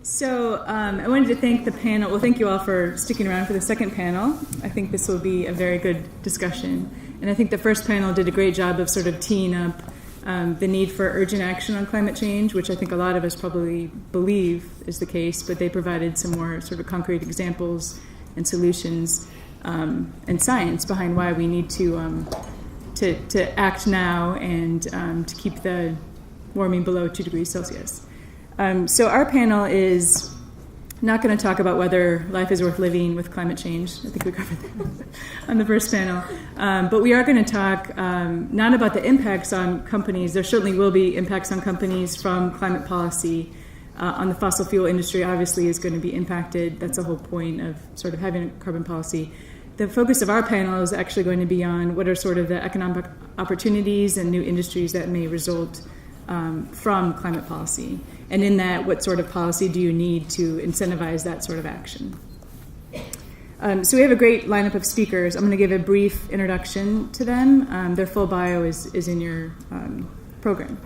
So I wanted to thank the panel. Well, thank you all for sticking around for the second panel. I think this will be a very good discussion. And I think the first panel did a great job of sort of teeing up the need for urgent action on climate change, which I think a lot of us probably believe is the case, but they provided some more sort of concrete examples and solutions and science behind why we need to act now and to keep the warming below 2 degrees Celsius. So our panel is not going to talk about whether life is worth living with climate change. I think we covered that on the first panel. But we are going to talk not about the impacts on companies. There certainly will be impacts on companies from climate policy. On the fossil fuel industry, obviously, is going to be impacted. That's the whole point of sort of having a carbon policy. The focus of our panel is actually going to be on what are sort of the economic opportunities and new industries that may result from climate policy. And in that, what sort of policy do you need to incentivize that sort of action? So we have a great lineup of speakers. I'm going to give a brief introduction to them. Their full bio is in your program.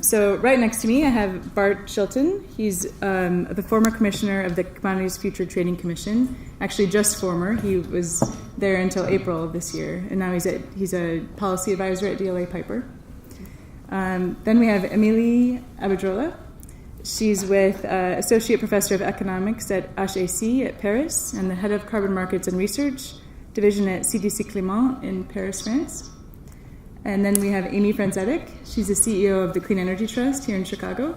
So right next to me, I have Bart Chilton. He's the former commissioner of the Commodities Future Trading Commission. Actually, just former. He was there until April of this year, and now he's a policy advisor at DLA Piper. Then we have Emilie Alberola. She's with Associate Professor of Economics at HEC at Paris and the Head of Carbon Markets and Research Division at CDC Climate in Paris, France. And then we have Amy Francetic. She's the CEO of the Clean Energy Trust here in Chicago.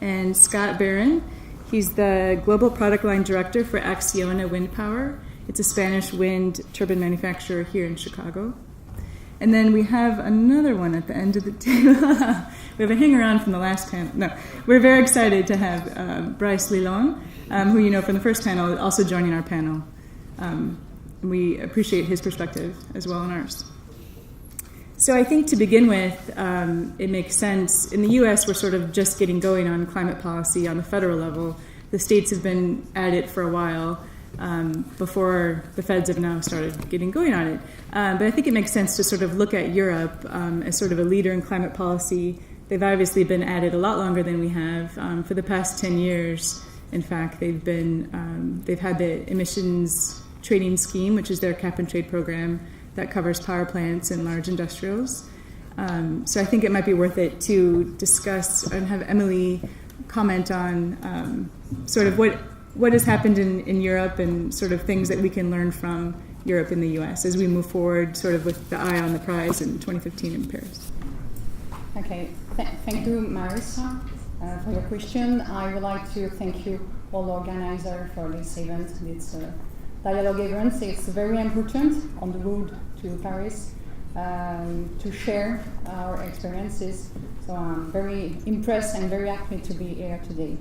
And Scott Barron. He's the Global Product Line Director for Acciona Windpower. It's a Spanish wind turbine manufacturer here in Chicago. And then we have another one at the end of the table. We have a hanger-on from the last panel. No, we're very excited to have Bryce Lelong, who you know from the first panel, also joining our panel. We appreciate his perspective as well on ours. So I think to begin with, it makes sense. In the U.S., we're sort of just getting going on climate policy on the federal level. The states have been at it for a while. Before the feds have now started getting going on it. But I think it makes sense to sort of look at Europe as sort of a leader in climate policy. They've obviously been at it a lot longer than we have. For the past 10 years, in fact, they've had the emissions trading scheme, which is their cap and trade program that covers power plants and large industrials. So I think it might be worth it to discuss and have Emilie comment on sort of what has happened in Europe and sort of things that we can learn from Europe and the U.S. as we move forward sort of with the eye on the prize in 2015 in Paris. Okay, thank you, Marisa, for your question. I would like to thank you, all the organizers, for this event, this dialogue event. It's very important on the road to Paris to share our experiences. So I'm very impressed and very happy to be here today.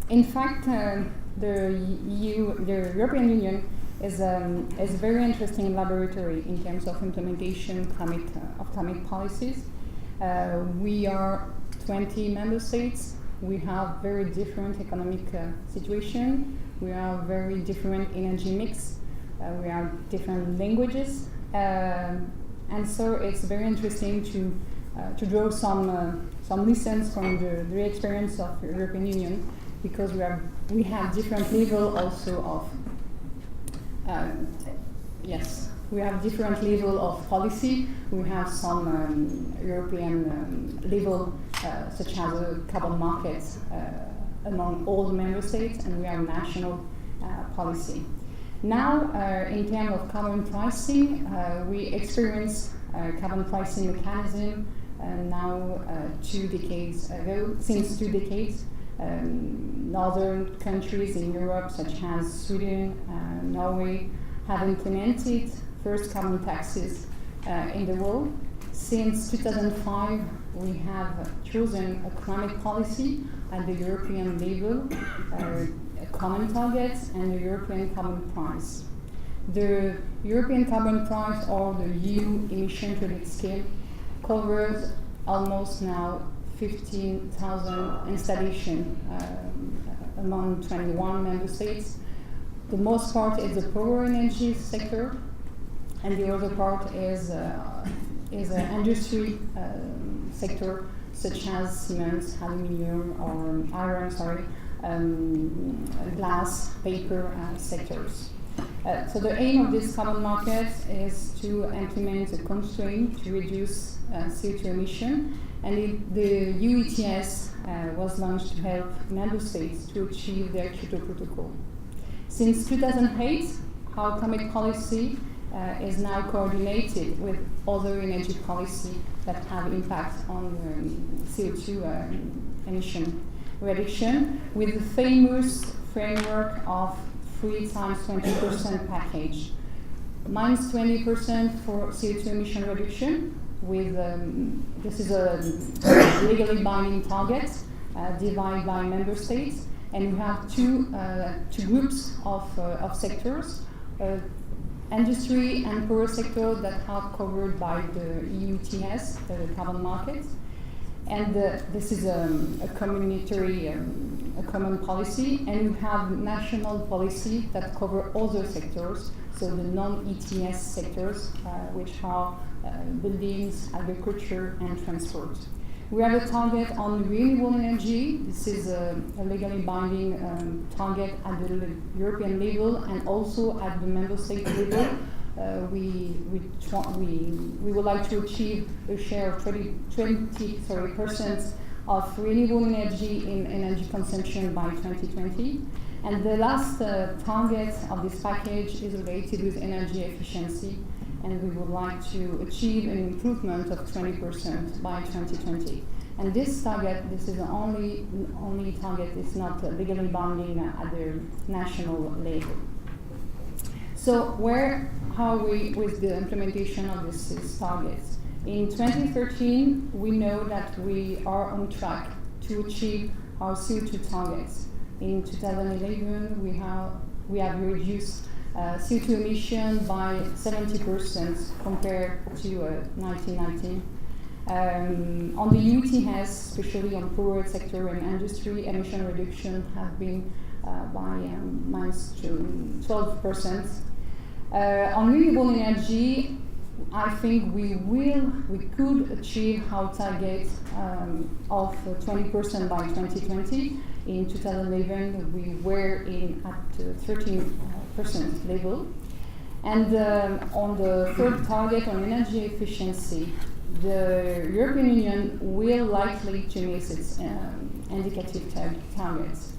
In fact, the European Union is a very interesting laboratory in terms of implementation of climate policies. We are 20 member states. We have very different economic situation. We have very different energy mix. We have different languages, and so it's very interesting to draw some lessons from the experience of the European Union. Because we have different level also of we have different level of policy. We have some European level such as a carbon market among all the member states, and we have national policy. Now, in terms of carbon pricing, we experience carbon pricing mechanism now 2 decades ago, since 2 decades. Northern countries in Europe, such as Sweden, Norway, have implemented first carbon taxes in the world. Since 2005, we have chosen a climate policy at the European level, common targets, and the European carbon price. The European carbon price, or the EU emission credit scheme, covers almost now 15,000 installations among 21 member states. The most part is the power energy sector, and the other part is an industry sector, such as cement, aluminium, or iron, glass, paper sectors. So the aim of this carbon market is to implement a constraint to reduce CO2 emission, and the EU ETS was launched to help member states to achieve their Kyoto Protocol. Since 2008, our climate policy is now coordinated with other energy policy that have impact on CO2 emission reduction, with the famous framework of 3 times 20% package. Minus 20% for CO2 emission reduction, with this is a legally binding target divided by member states, and we have two groups of sectors, industry and power sector that are covered by the EU ETS, the carbon market, and this is a common policy, and we have national policy that cover other sectors, so the non-ETS sectors, which are buildings, agriculture, and transport. We have a target on renewable energy. This is a legally binding target at the European level and also at the member state level. We would like to achieve a share of 20% of renewable energy in energy consumption by 2020. And the last target of this package is related with energy efficiency, and we would like to achieve an improvement of 20% by 2020. And this target, this is the only target, it's not legally binding at the national level. So where are we with the implementation of these targets? In 2013, we know that we are on track to achieve our CO2 targets. In 2011, we have reduced CO2 emission by 70% compared to 1990. On the ETS, especially on power sector and industry, emission reduction have been by minus 12%. On renewable energy, I think we could achieve our target of 20% by 2020. In 2011, we were at 13% level. And on the third target on energy efficiency, the European Union will likely to miss its indicative targets.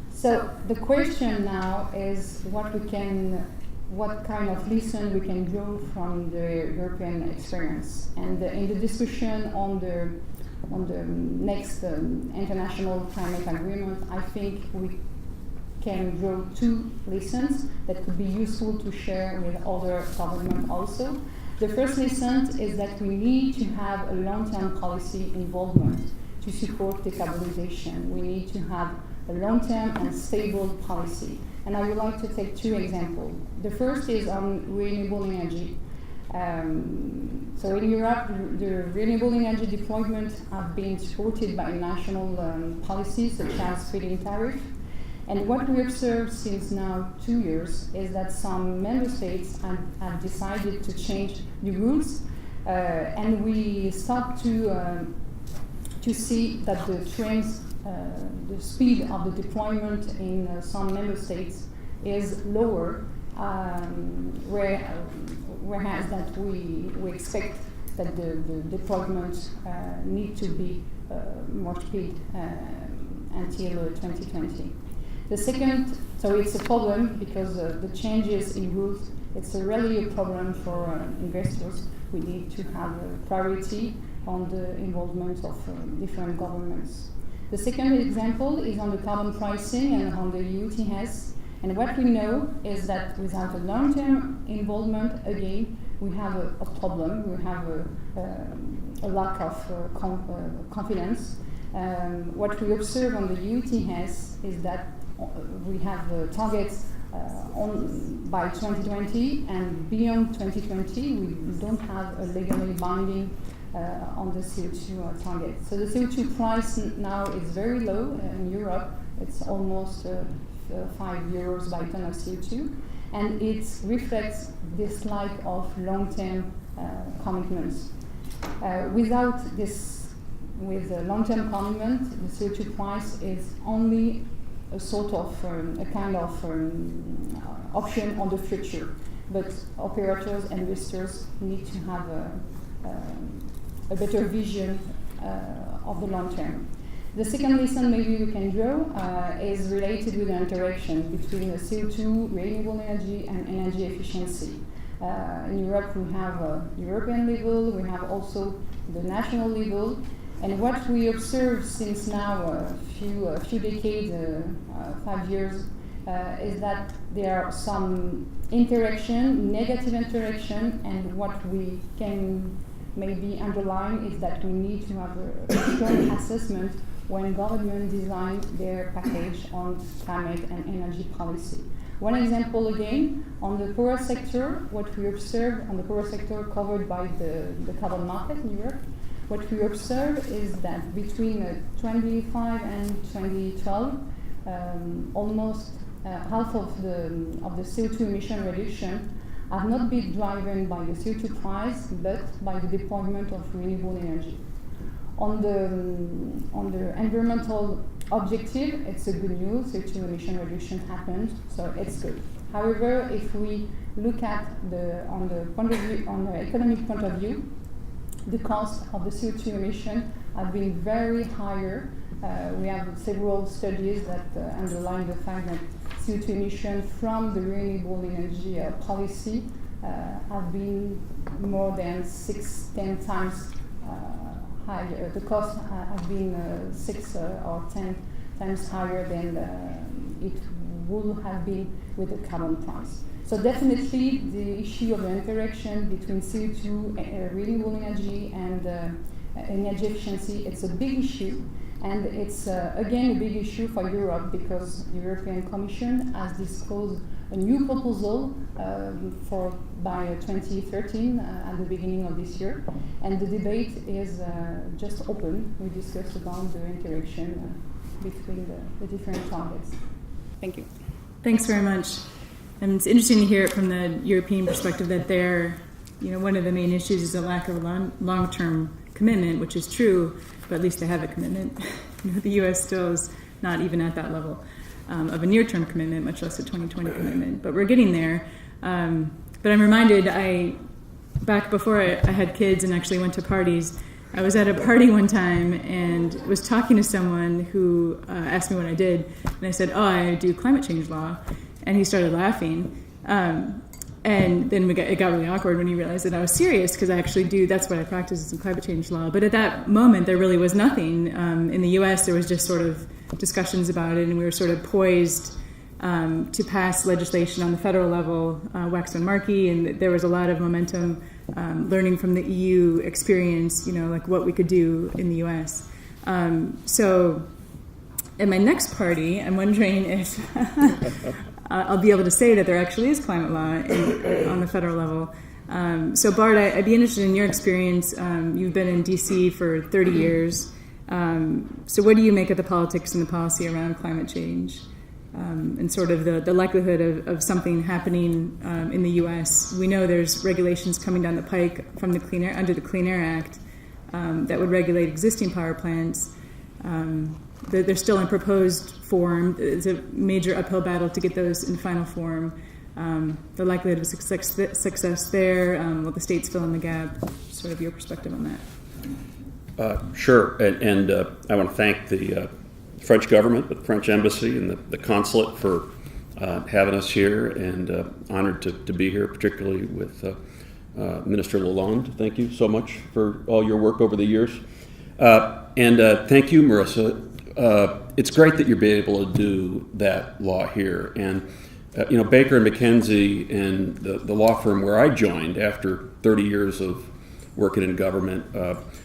So the question now is what kind of lesson we can draw from the European experience. And in the discussion on the next international climate agreement, I think we can draw 2 lessons that could be useful to share with other governments also. The first lesson is that we need to have a long-term policy involvement to support decarbonization. We need to have a long-term and stable policy. And I would like to take 2 examples. The first is on renewable energy. So in Europe, the renewable energy deployment have been supported by national policies such as feed-in tariff. And what we observe since now 2 years is that some member states have decided to change the rules, and we start to see that the trends, the speed of the deployment in some member states is lower, whereas that we expect that the deployment need to be more speed until 2020. The second, so it's a problem because the changes in rules, it's really a problem for investors. We need to have a priority on the involvement of different governments. The second example is on the carbon pricing and on the EU ETS. And what we know is that without a long-term involvement, again, we have a problem. We have a lack of confidence. What we observe on the EU ETS is that we have targets by 2020, and beyond 2020, we don't have a legally binding on the CO2 target. So the CO2 price now is very low in Europe. It's almost €5 by ton of CO2, and it reflects this lack of long-term commitments. Without this with a long-term commitment, the CO2 price is only a sort of a kind of option on the future. But operators and investors need to have a better vision of the long term. The second lesson maybe we can draw is related with the interaction between the CO2, renewable energy, and energy efficiency. In Europe we have a European level, we have also the national level, and what we observe since now a few decades, 5 years, is that there are some interaction, negative interaction, and what we can maybe underline is that we need to have a strong assessment when government design their package on climate and energy policy. One example again, on the power sector, what we observe on the power sector covered by the carbon market in Europe, what we observe is that between 2005 and 2012, almost half of the CO2 emission reduction have not been driven by the CO2 price, but by the deployment of renewable energy. On the environmental objective, it's a good news. CO2 emission reduction happened, so it's good. However, if we look at on the economic point of view, the cost of the CO2 emission have been very higher. We have several studies that underline the fact that CO2 emission from the renewable energy policy have been more than 6-10 times higher. The cost have been 6 or 10 times higher than it would have been with the carbon price. So definitely the issue of the interaction between CO2, renewable energy, and energy efficiency, it's a big issue. And it's again a big issue for Europe because the European Commission has disclosed a new proposal by 2013 at the beginning of this year, and the debate is just open. We discussed about the interaction between the different targets. Thank you. Thanks very much. And it's interesting to hear it from the European perspective that one of the main issues is a lack of long-term commitment, which is true, but at least they have a commitment. The U.S. still is not even at that level of a near-term commitment, much less a 2020 commitment. But we're getting there. But I'm reminded, back before I had kids and actually went to parties, I was at a party one time and was talking to someone who asked me what I did. And I said, I do climate change law. And he started laughing. And then it got really awkward when he realized that I was serious because I actually that's what I practice in climate change law. But at that moment, there really was nothing. In the U.S., there was just sort of discussions about it, and we were sort of poised to pass legislation on the federal level, Waxman-Markey, and there was a lot of momentum learning from the EU experience, like what we could do in the U.S. So at my next party, I'm wondering if I'll be able to say that there actually is climate law on the federal level. So Bart, I'd be interested in your experience. You've been in D.C. for 30 years. So what do you make of the politics and the policy around climate change and sort of the likelihood of something happening in the U.S.? We know there's regulations coming down the pike from under the Clean Air Act that would regulate existing power plants. They're still in proposed form. It's a major uphill battle to get those in final form. The likelihood of success there, will the states fill in the gap? Sort of your perspective on that. Sure, and I want to thank the French government, the French embassy, and the consulate for having us here, and honored to be here, particularly with Minister Lalonde. Thank you so much for all your work over the years. And thank you, Marisa. It's great that you're being able to do that law here. And, Baker and McKenzie and the law firm where I joined after 30 years of working in government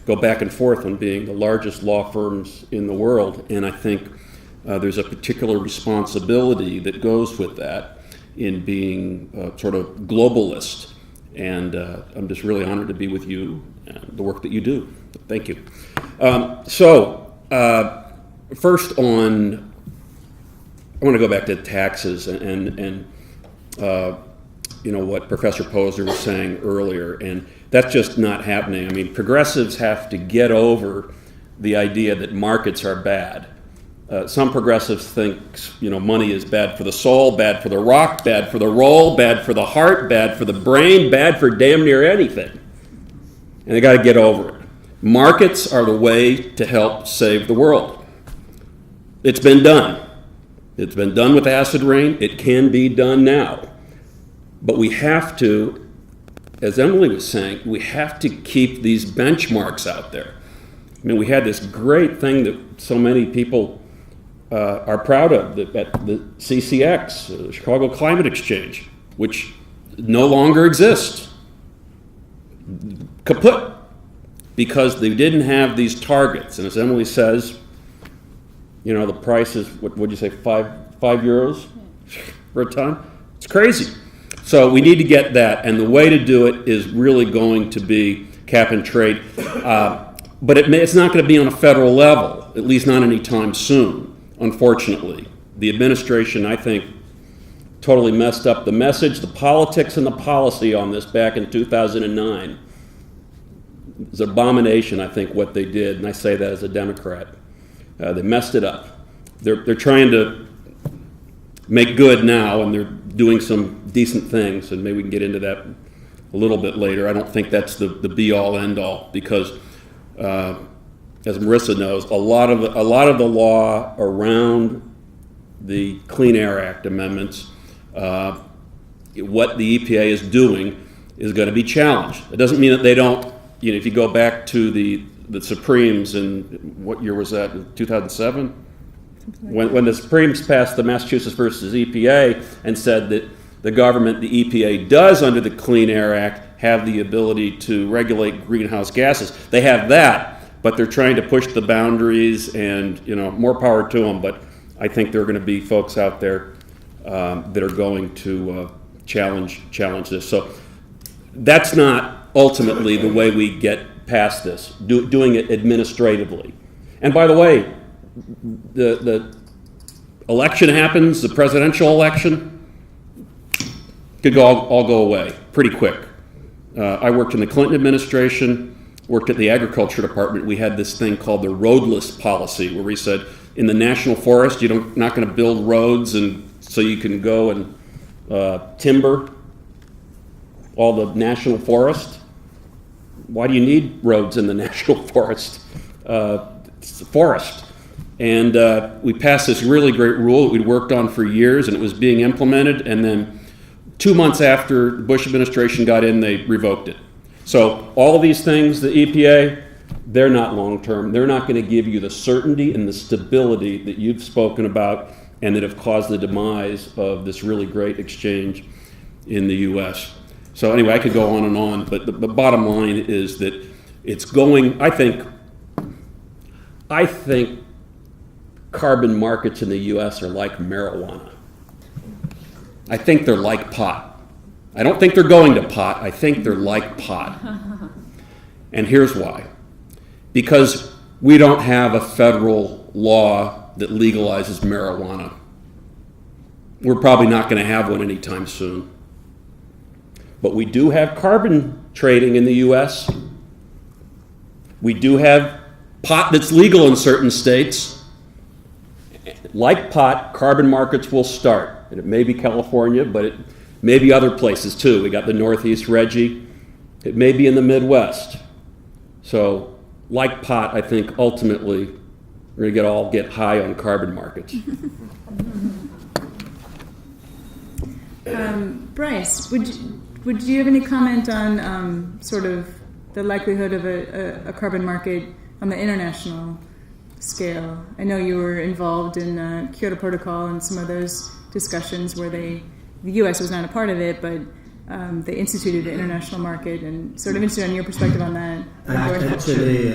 go back and forth on being the largest law firms in the world. And I think there's a particular responsibility that goes with that in being sort of globalist. And I'm just really honored to be with you and the work that you do. Thank you. First I want to go back to taxes and what Professor Posner was saying earlier, and that's just not happening. I mean, progressives have to get over the idea that markets are bad. Some progressives think, money is bad for the soul, bad for the rock, bad for the roll, bad for the heart, bad for the brain, bad for damn near anything. And they got to get over it. Markets are the way to help save the world. It's been done. It's been done with acid rain. It can be done now. But we have to, as Emilie was saying, we have to keep these benchmarks out there. I mean, we had this great thing that so many people are proud of at the CCX, the Chicago Climate Exchange, which no longer exists. Kaput. Because they didn't have these targets. And as Emilie says, the price is, what would you say, €5 for a ton? It's crazy. So we need to get that, and the way to do it is really going to be cap and trade. But it's not going to be on a federal level, at least not anytime soon, unfortunately. The administration, I think, totally messed up the message, the politics, and the policy on this back in 2009. It's an abomination, I think, what they did, and I say that as a Democrat. They messed it up. They're trying to make good now, and they're doing some decent things, and maybe we can get into that a little bit later. I don't think that's the be-all, end-all, because as Marisa knows, a lot of the law around the Clean Air Act amendments, what the EPA is doing is going to be challenged. It doesn't mean that they don't. If you go back to the Supremes in, what year was that, in 2007? When the Supremes passed the Massachusetts versus EPA and said that the government, the EPA, does under the Clean Air Act have the ability to regulate greenhouse gases. They have that, but they're trying to push the boundaries, and more power to them. But I think there are going to be folks out there that are going to challenge this. So that's not ultimately the way we get past this, doing it administratively. And by the way, the election happens, the presidential election, could all go away pretty quick. I worked in the Clinton administration, worked at the agriculture department. We had this thing called the roadless policy, where we said, in the national forest, you're not going to build roads, and so you can go and timber all the national forest. Why do you need roads in the national forest? It's a forest. And we passed this really great rule that we'd worked on for years, and it was being implemented, and then 2 months after the Bush administration got in, they revoked it. So all of these things, the EPA, they're not long-term. They're not going to give you the certainty and the stability that you've spoken about and that have caused the demise of this really great exchange in the U.S. So anyway, I could go on, but the bottom line is that it's going, I think carbon markets in the U.S. are like marijuana. I think they're like pot. I don't think they're going to pot. I think they're like pot. And here's why. Because we don't have a federal law that legalizes marijuana. We're probably not going to have one anytime soon. But we do have carbon trading in the U.S. We do have pot that's legal in certain states. Like pot, carbon markets will start. And it may be California, but it may be other places too. We got the Northeast Reggie. It may be in the Midwest. So, like pot, I think ultimately we're going to get high on carbon markets. Bryce, would you have any comment on sort of the likelihood of a carbon market on the international scale? I know you were involved in Kyoto Protocol and some of those discussions where the U.S. was not a part of it, but they instituted the international market, and sort of interested on your perspective on that. Actually,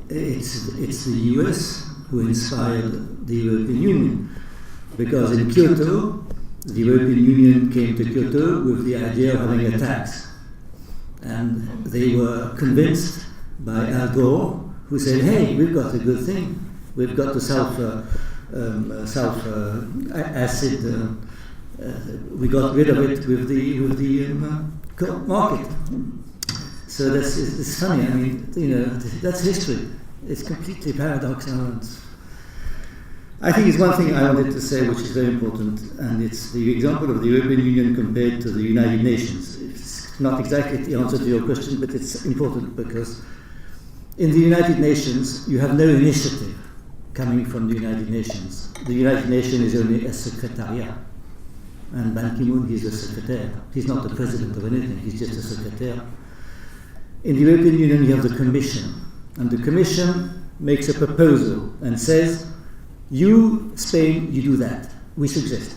it's the U.S. who inspired the European Union, because in Kyoto, the European Union came to Kyoto with the idea of having a tax, and they were convinced by Al Gore, who said, "Hey, we've got a good thing. We've got the sulfur acid. We got rid of it with the market." So it's funny. I mean, that's history. It's completely paradoxal. I think it's one thing I wanted to say which is very important, and it's the example of the European Union compared to the United Nations. It's not exactly the answer to your question, but it's important because in the United Nations you have no initiative coming from the United Nations. The United Nations is only a secretariat. And Ban Ki-moon, he's a secretary. He's not the president of anything, he's just a secretary. In the European Union you have the Commission, and the Commission makes a proposal and says, you, Spain, you do that. We suggest.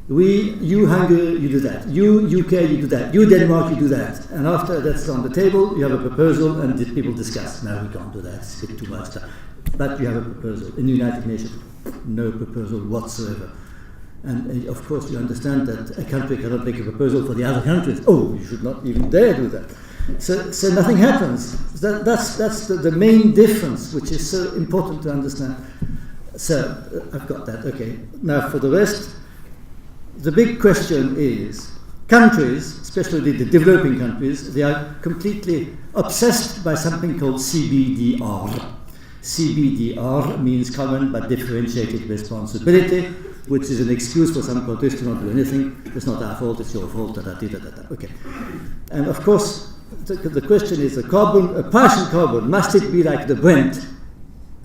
You, Hungary, you do that. You, UK, you do that. You, Denmark, you do that. And after that's on the table, you have a proposal and the people discuss. No, we can't do that. It's a bit too much time. But you have a proposal. In the United Nations, no proposal whatsoever. And of course, you understand that a country cannot make a proposal for the other countries. Oh, you should not even dare do that. So nothing happens. That's the main difference, which is so important to understand. So I've got that. Okay. Now for the rest, the big question is countries, especially the developing countries, they are completely obsessed by something called CBDR. CBDR means common but differentiated responsibility, which is an excuse for some countries to not do anything. It's not our fault, it's your fault, Okay. And of course, the question is a price in carbon, must it be like the Brent,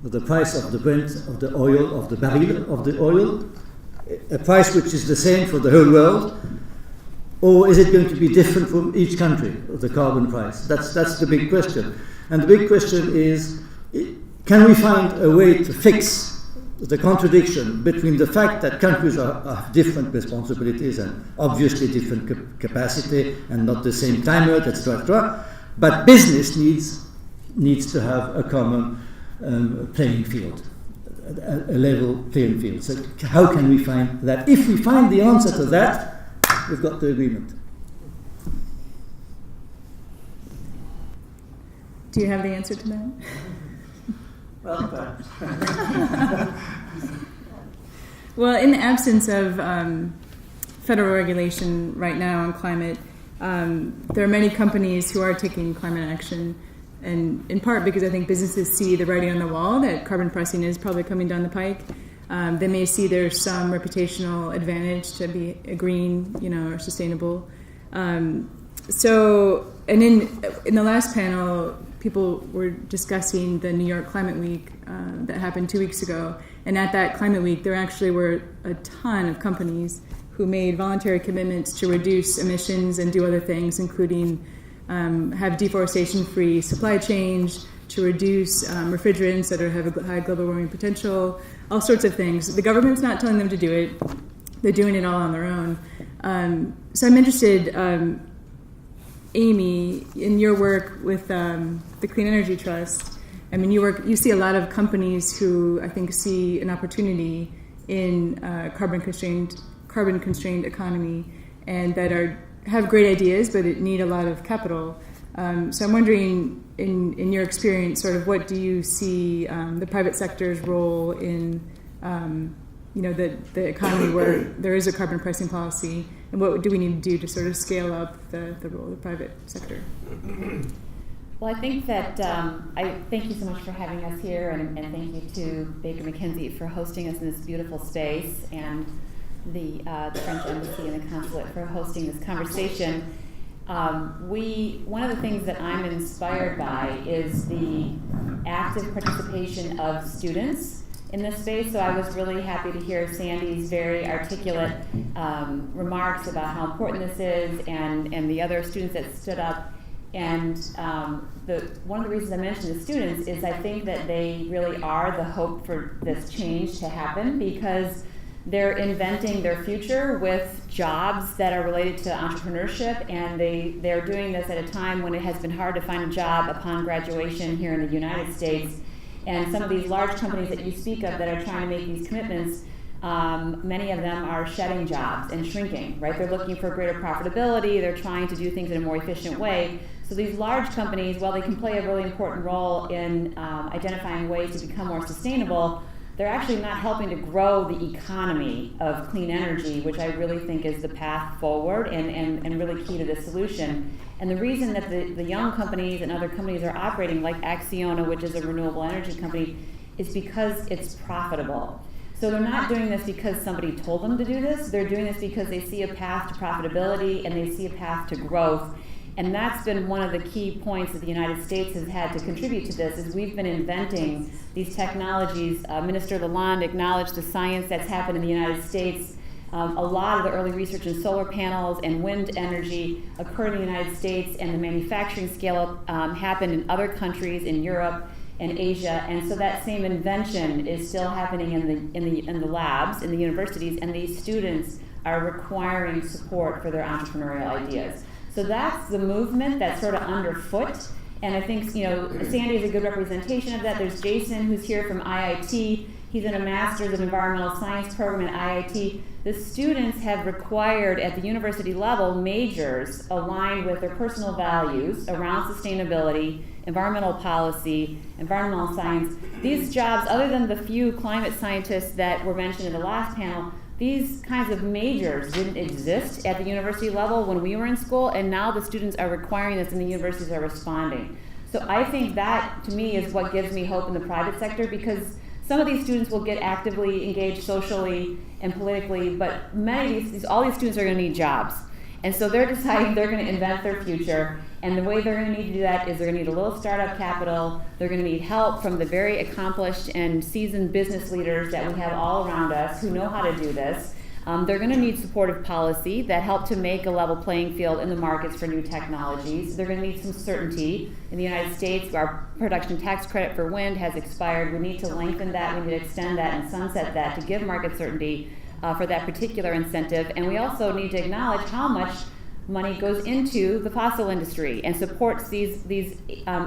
the price of the Brent, of the oil, of the barrel of the oil, a price which is the same for the whole world, or is it going to be different from each country, the carbon price? That's the big question. And the big question is, can we find a way to fix the contradiction between the fact that countries have different responsibilities and obviously different capacity and not the same climate, etc., but business needs to have a common playing field, a level playing field. So how can we find that? If we find the answer to that, we've got the agreement. Do you have the answer to that? Well, well, in the absence of federal regulation right now on climate, there are many companies who are taking climate action, and in part because I think businesses see the writing on the wall that carbon pricing is probably coming down the pike. They may see there's some reputational advantage to be a green, or sustainable. So, and in the last panel, people were discussing the New York Climate Week that happened 2 weeks ago. And at that Climate Week, there actually were a ton of companies who made voluntary commitments to reduce emissions and do other things, including have deforestation-free supply chains, to reduce refrigerants that have a high global warming potential, all sorts of things. The government's not telling them to do it. They're doing it all on their own. So I'm interested, Amy, in your work with the Clean Energy Trust. I mean, you see a lot of companies who I think see an opportunity in carbon-constrained economy, and that have great ideas, but it need a lot of capital. So I'm wondering, in your experience, sort of what do you see the private sector's role in the economy where there is a carbon pricing policy, and what do we need to do to sort of scale up the role of the private sector? Well, I think that I thank you so much for having us here, and thank you to Baker McKenzie for hosting us in this beautiful space, and the French Embassy and the Consulate for hosting this conversation. One of the things that I'm inspired by is the active participation of students in this space. So I was really happy to hear Sandy's very articulate remarks about how important this is, and the other students that stood up. And one of the reasons I mentioned the students is I think that they really are the hope for this change to happen, because they're inventing their future with jobs that are related to entrepreneurship, and they're doing this at a time when it has been hard to find a job upon graduation here in the United States. And some of these large companies that you speak of that are trying to make these commitments, many of them are shedding jobs and shrinking, right? They're looking for greater profitability, they're trying to do things in a more efficient way. So these large companies, while they can play a really important role in identifying ways to become more sustainable, they're actually not helping to grow the economy of clean energy, which I really think is the path forward and really key to the solution. And the reason that the young companies and other companies are operating like Acciona, which is a renewable energy company, is because it's profitable. So they're not doing this because somebody told them to do this. They're doing this because they see a path to profitability and they see a path to growth. And that's been one of the key points that the United States has had to contribute to this, is we've been inventing these technologies. Minister Lalonde acknowledged the science that's happened in the United States. A lot of the early research in solar panels and wind energy occurred in the United States, and the manufacturing scale-up happened in other countries in Europe and Asia. And so that same invention is still happening in the labs, in the universities, and these students are requiring support for their entrepreneurial ideas. So that's the movement that's sort of underfoot, and I think Sandy is a good representation of that. There's Jason, who's here from IIT. He's in a Master's of Environmental Science program at IIT. The students have required at the university level majors aligned with their personal values around sustainability, environmental policy, environmental science. These jobs, other than the few climate scientists that were mentioned in the last panel, these kinds of majors didn't exist at the university level when we were in school, and now the students are requiring this and the universities are responding. So I think that, to me, is what gives me hope in the private sector, because some of these students will get actively engaged socially and politically, but many of these, all these students are going to need jobs. And so they're deciding they're going to invent their future, and the way they're going to need to do that is they're going to need a little startup capital. They're going to need help from the very accomplished and seasoned business leaders that we have all around us who know how to do this. They're going to need supportive policy that help to make a level playing field in the markets for new technologies. They're going to need some certainty. In the United States, our production tax credit for wind has expired. We need to lengthen that, we need to extend that and sunset that to give market certainty for that particular incentive. And we also need to acknowledge how much money goes into the fossil industry and supports these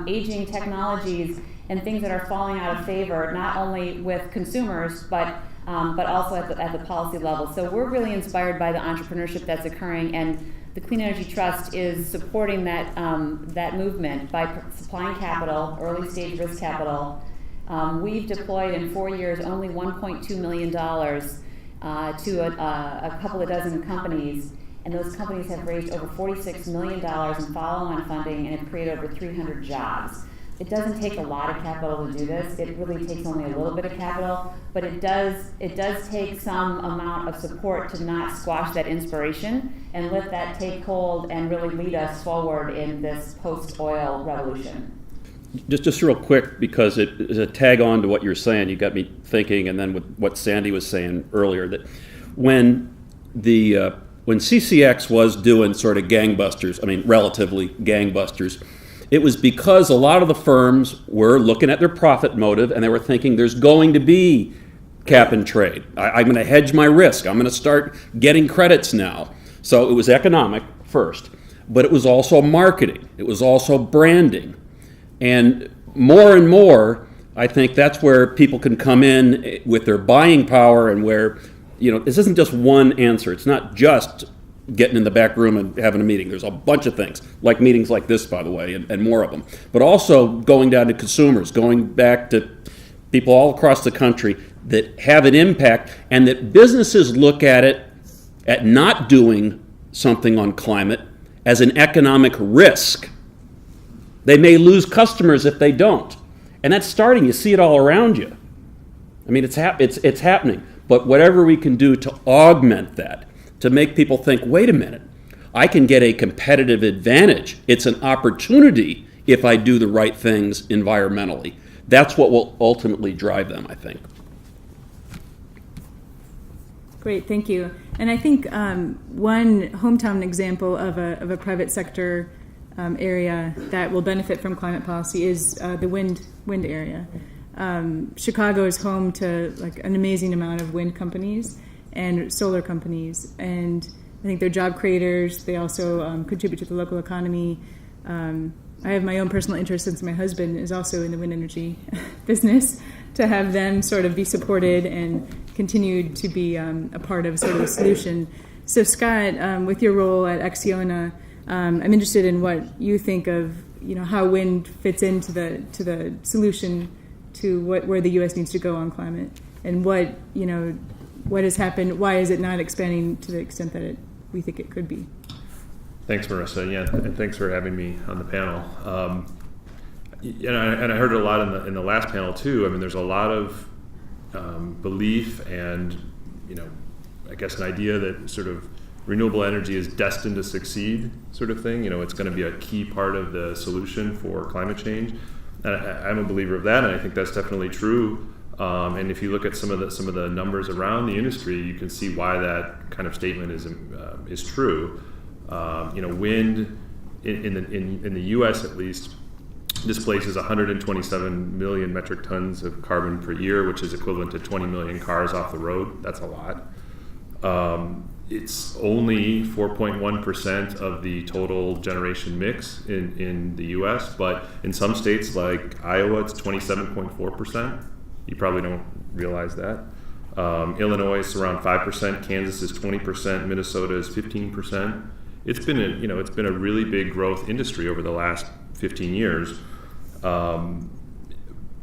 aging technologies and things that are falling out of favor, not only with consumers, but also at the policy level. So we're really inspired by the entrepreneurship that's occurring, and the Clean Energy Trust is supporting that movement by supplying capital, early stage risk capital. We've deployed in 4 years only $1.2 million to a couple of dozen companies, and those companies have raised over $46 million in follow-on funding and have created over 300 jobs. It doesn't take a lot of capital to do this. It really takes only a little bit of capital, but it does take some amount of support to not squash that inspiration and let that take hold and really lead us forward in this post-oil revolution. Just real quick, because it is a tag on to what you're saying. You got me thinking, and then with what Sandy was saying earlier, that when CCX was doing sort of gangbusters, I mean relatively gangbusters, it was because a lot of the firms were looking at their profit motive and they were thinking there's going to be cap and trade. I'm going to hedge my risk. I'm going to start getting credits now. So it was economic first, but it was also marketing. It was also branding. And more, I think that's where people can come in with their buying power, and where, this isn't just one answer. It's not just getting in the back room and having a meeting. There's a bunch of things, like meetings like this, by the way, and more of them. But also going down to consumers, going back to people all across the country that have an impact, and that businesses look at it, at not doing something on climate, as an economic risk. They may lose customers if they don't. And that's starting. You see it all around you. I mean, it's happening. But whatever we can do to augment that, to make people think, wait a minute, I can get a competitive advantage. It's an opportunity if I do the right things environmentally. That's what will ultimately drive them, I think. Great, thank you. And I think one hometown example of a private sector area that will benefit from climate policy is the wind area. Chicago is home to an amazing amount of wind companies and solar companies, and I think they're job creators. They also contribute to the local economy. I have my own personal interest, since my husband is also in the wind energy business, to have them sort of be supported and continue to be a part of sort of the solution. So Scott, with your role at Acciona, I'm interested in what you think of how wind fits into the solution to where the U.S. needs to go on climate. and what has happened. Why is it not expanding to the extent that we think it could be? Thanks, Marisa. Yeah, and thanks for having me on the panel. And I heard it a lot in the last panel too. I mean, there's a lot of belief and I guess an idea that sort of renewable energy is destined to succeed, sort of thing. It's going to be a key part of the solution for climate change. And I'm a believer of that, and I think that's definitely true. And if you look at some of the numbers around the industry, you can see why that kind of statement is true. Wind in the U.S. at least displaces 127 million metric tons of carbon per year, which is equivalent to 20 million cars off the road. That's a lot. It's only 4.1% of the total generation mix in the U.S., but in some states like Iowa, it's 27.4%. You probably don't realize that. Illinois is around 5%. Kansas is 20%. Minnesota is 15%. It's been a really big growth industry over the last 15 years.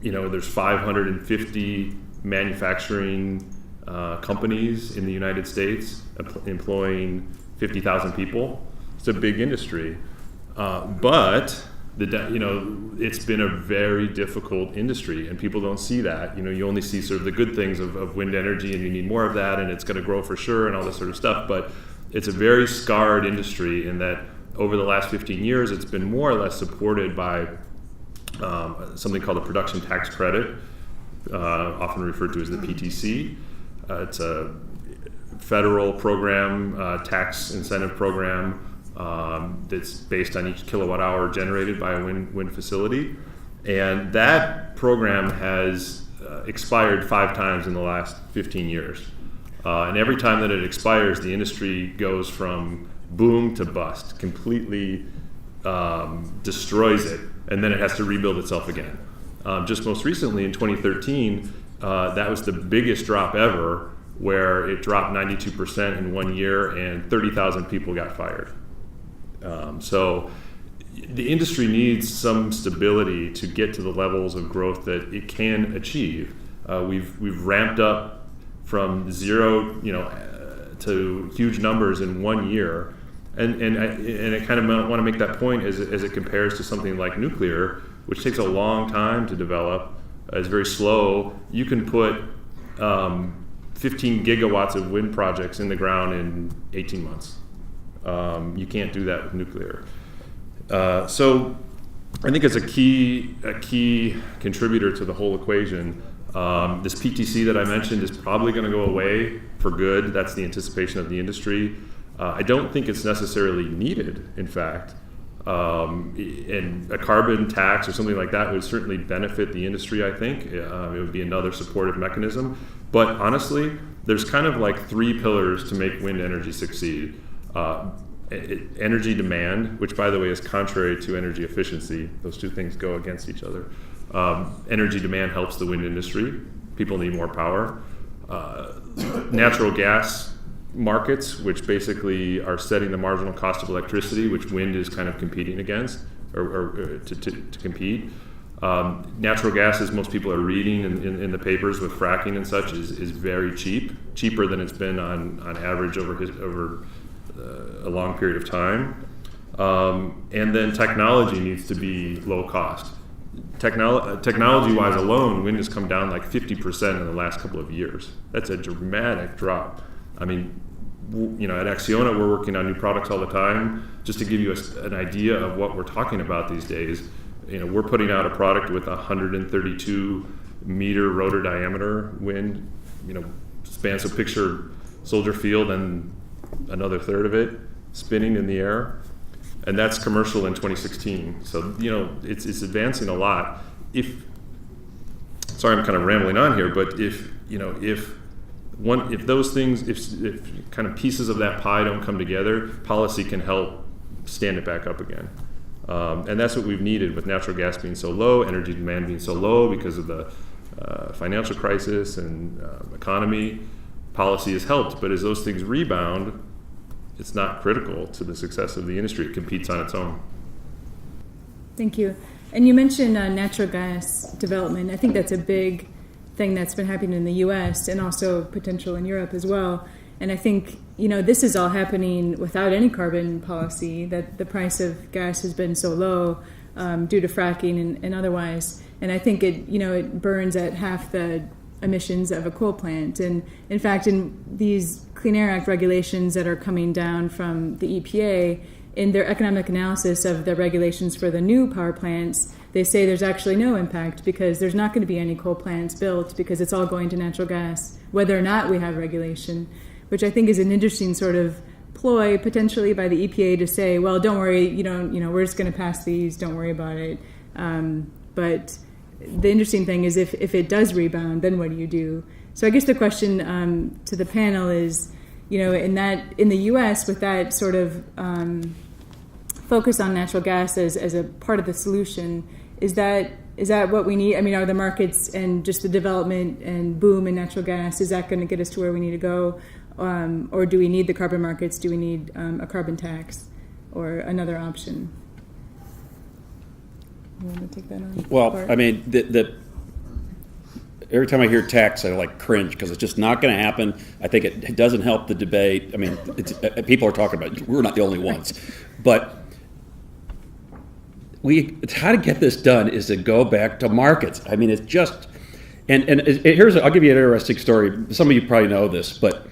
There's 550 manufacturing companies in the United States employing 50,000 people. It's a big industry, but it's been a very difficult industry, and people don't see that. You only see sort of the good things of wind energy, and you need more of that, and it's going to grow for sure, and all this sort of stuff. But it's a very scarred industry in that over the last 15 years, it's been more or less supported by something called the production tax credit, often referred to as the PTC. It's a federal program, tax incentive program that's based on each kilowatt hour generated by a wind facility. And that program has expired 5 times in the last 15 years. And every time that it expires, the industry goes from boom to bust, completely destroys it, and then it has to rebuild itself again. Just most recently in 2013, that was the biggest drop ever, where it dropped 92% in 1 year and 30,000 people got fired. So the industry needs some stability to get to the levels of growth that it can achieve. We've ramped up from zero, to huge numbers in 1 year, and I kind of want to make that point as it compares to something like nuclear, which takes a long time to develop. It's very slow. You can put 15 gigawatts of wind projects in the ground in 18 months. You can't do that with nuclear. So I think it's a key contributor to the whole equation. This PTC that I mentioned is probably going to go away for good. That's the anticipation of the industry. I don't think it's necessarily needed, in fact. And a carbon tax or something like that would certainly benefit the industry, I think. It would be another supportive mechanism. But honestly, there's kind of like 3 pillars to make wind energy succeed. Energy demand, which by the way is contrary to energy efficiency. Those two things go against each other. Energy demand helps the wind industry. People need more power. Natural gas markets, which basically are setting the marginal cost of electricity, which wind is kind of competing against, or to compete. Natural gas, as most people are reading in the papers with fracking and such, is very cheap, cheaper than it's been on average over a long period of time. And then technology needs to be low cost. Technology-wise alone, wind has come down like 50% in the last couple of years. That's a dramatic drop. I mean, at Acciona, we're working on new products all the time. Just to give you an idea of what we're talking about these days, we're putting out a product with 132 meter rotor diameter wind. Spans, so picture Soldier Field and another third of it spinning in the air. And that's commercial in 2016. So, it's advancing a lot. Sorry, I'm kind of rambling on here, but if those things, if kind of pieces of that pie don't come together, policy can help stand it back up again. And that's what we've needed with natural gas being so low, energy demand being so low because of the financial crisis and economy. Policy has helped, but as those things rebound, it's not critical to the success of the industry. It competes on its own. Thank you. And you mentioned natural gas development. I think that's a big thing that's been happening in the U.S. and also potential in Europe as well. And I think, this is all happening without any carbon policy, that the price of gas has been so low due to fracking and otherwise. And I think it burns at half the emissions of a coal plant. And in fact, in these Clean Air Act regulations that are coming down from the EPA, in their economic analysis of the regulations for the new power plants, they say there's actually no impact because there's not going to be any coal plants built because it's all going to natural gas, whether or not we have regulation, which I think is an interesting sort of ploy potentially by the EPA to say, well, don't worry, we're just going to pass these, don't worry about it. But the interesting thing is if it does rebound, then what do you do? So I guess the question to the panel is, in the U.S. with that sort of focus on natural gas as a part of the solution, is that what we need? I mean, are the markets and just the development and boom in natural gas, is that going to get us to where we need to go? Or do we need the carbon markets? Do we need a carbon tax or another option? You want to take that on? Well, Bart? I mean, every time I hear tax, I cringe because it's just not going to happen. I think it doesn't help the debate. I mean, people are talking about it. We're not the only ones. But how to get this done is to go back to markets. I mean, it's just, and I'll give you an interesting story. Some of you probably know this, but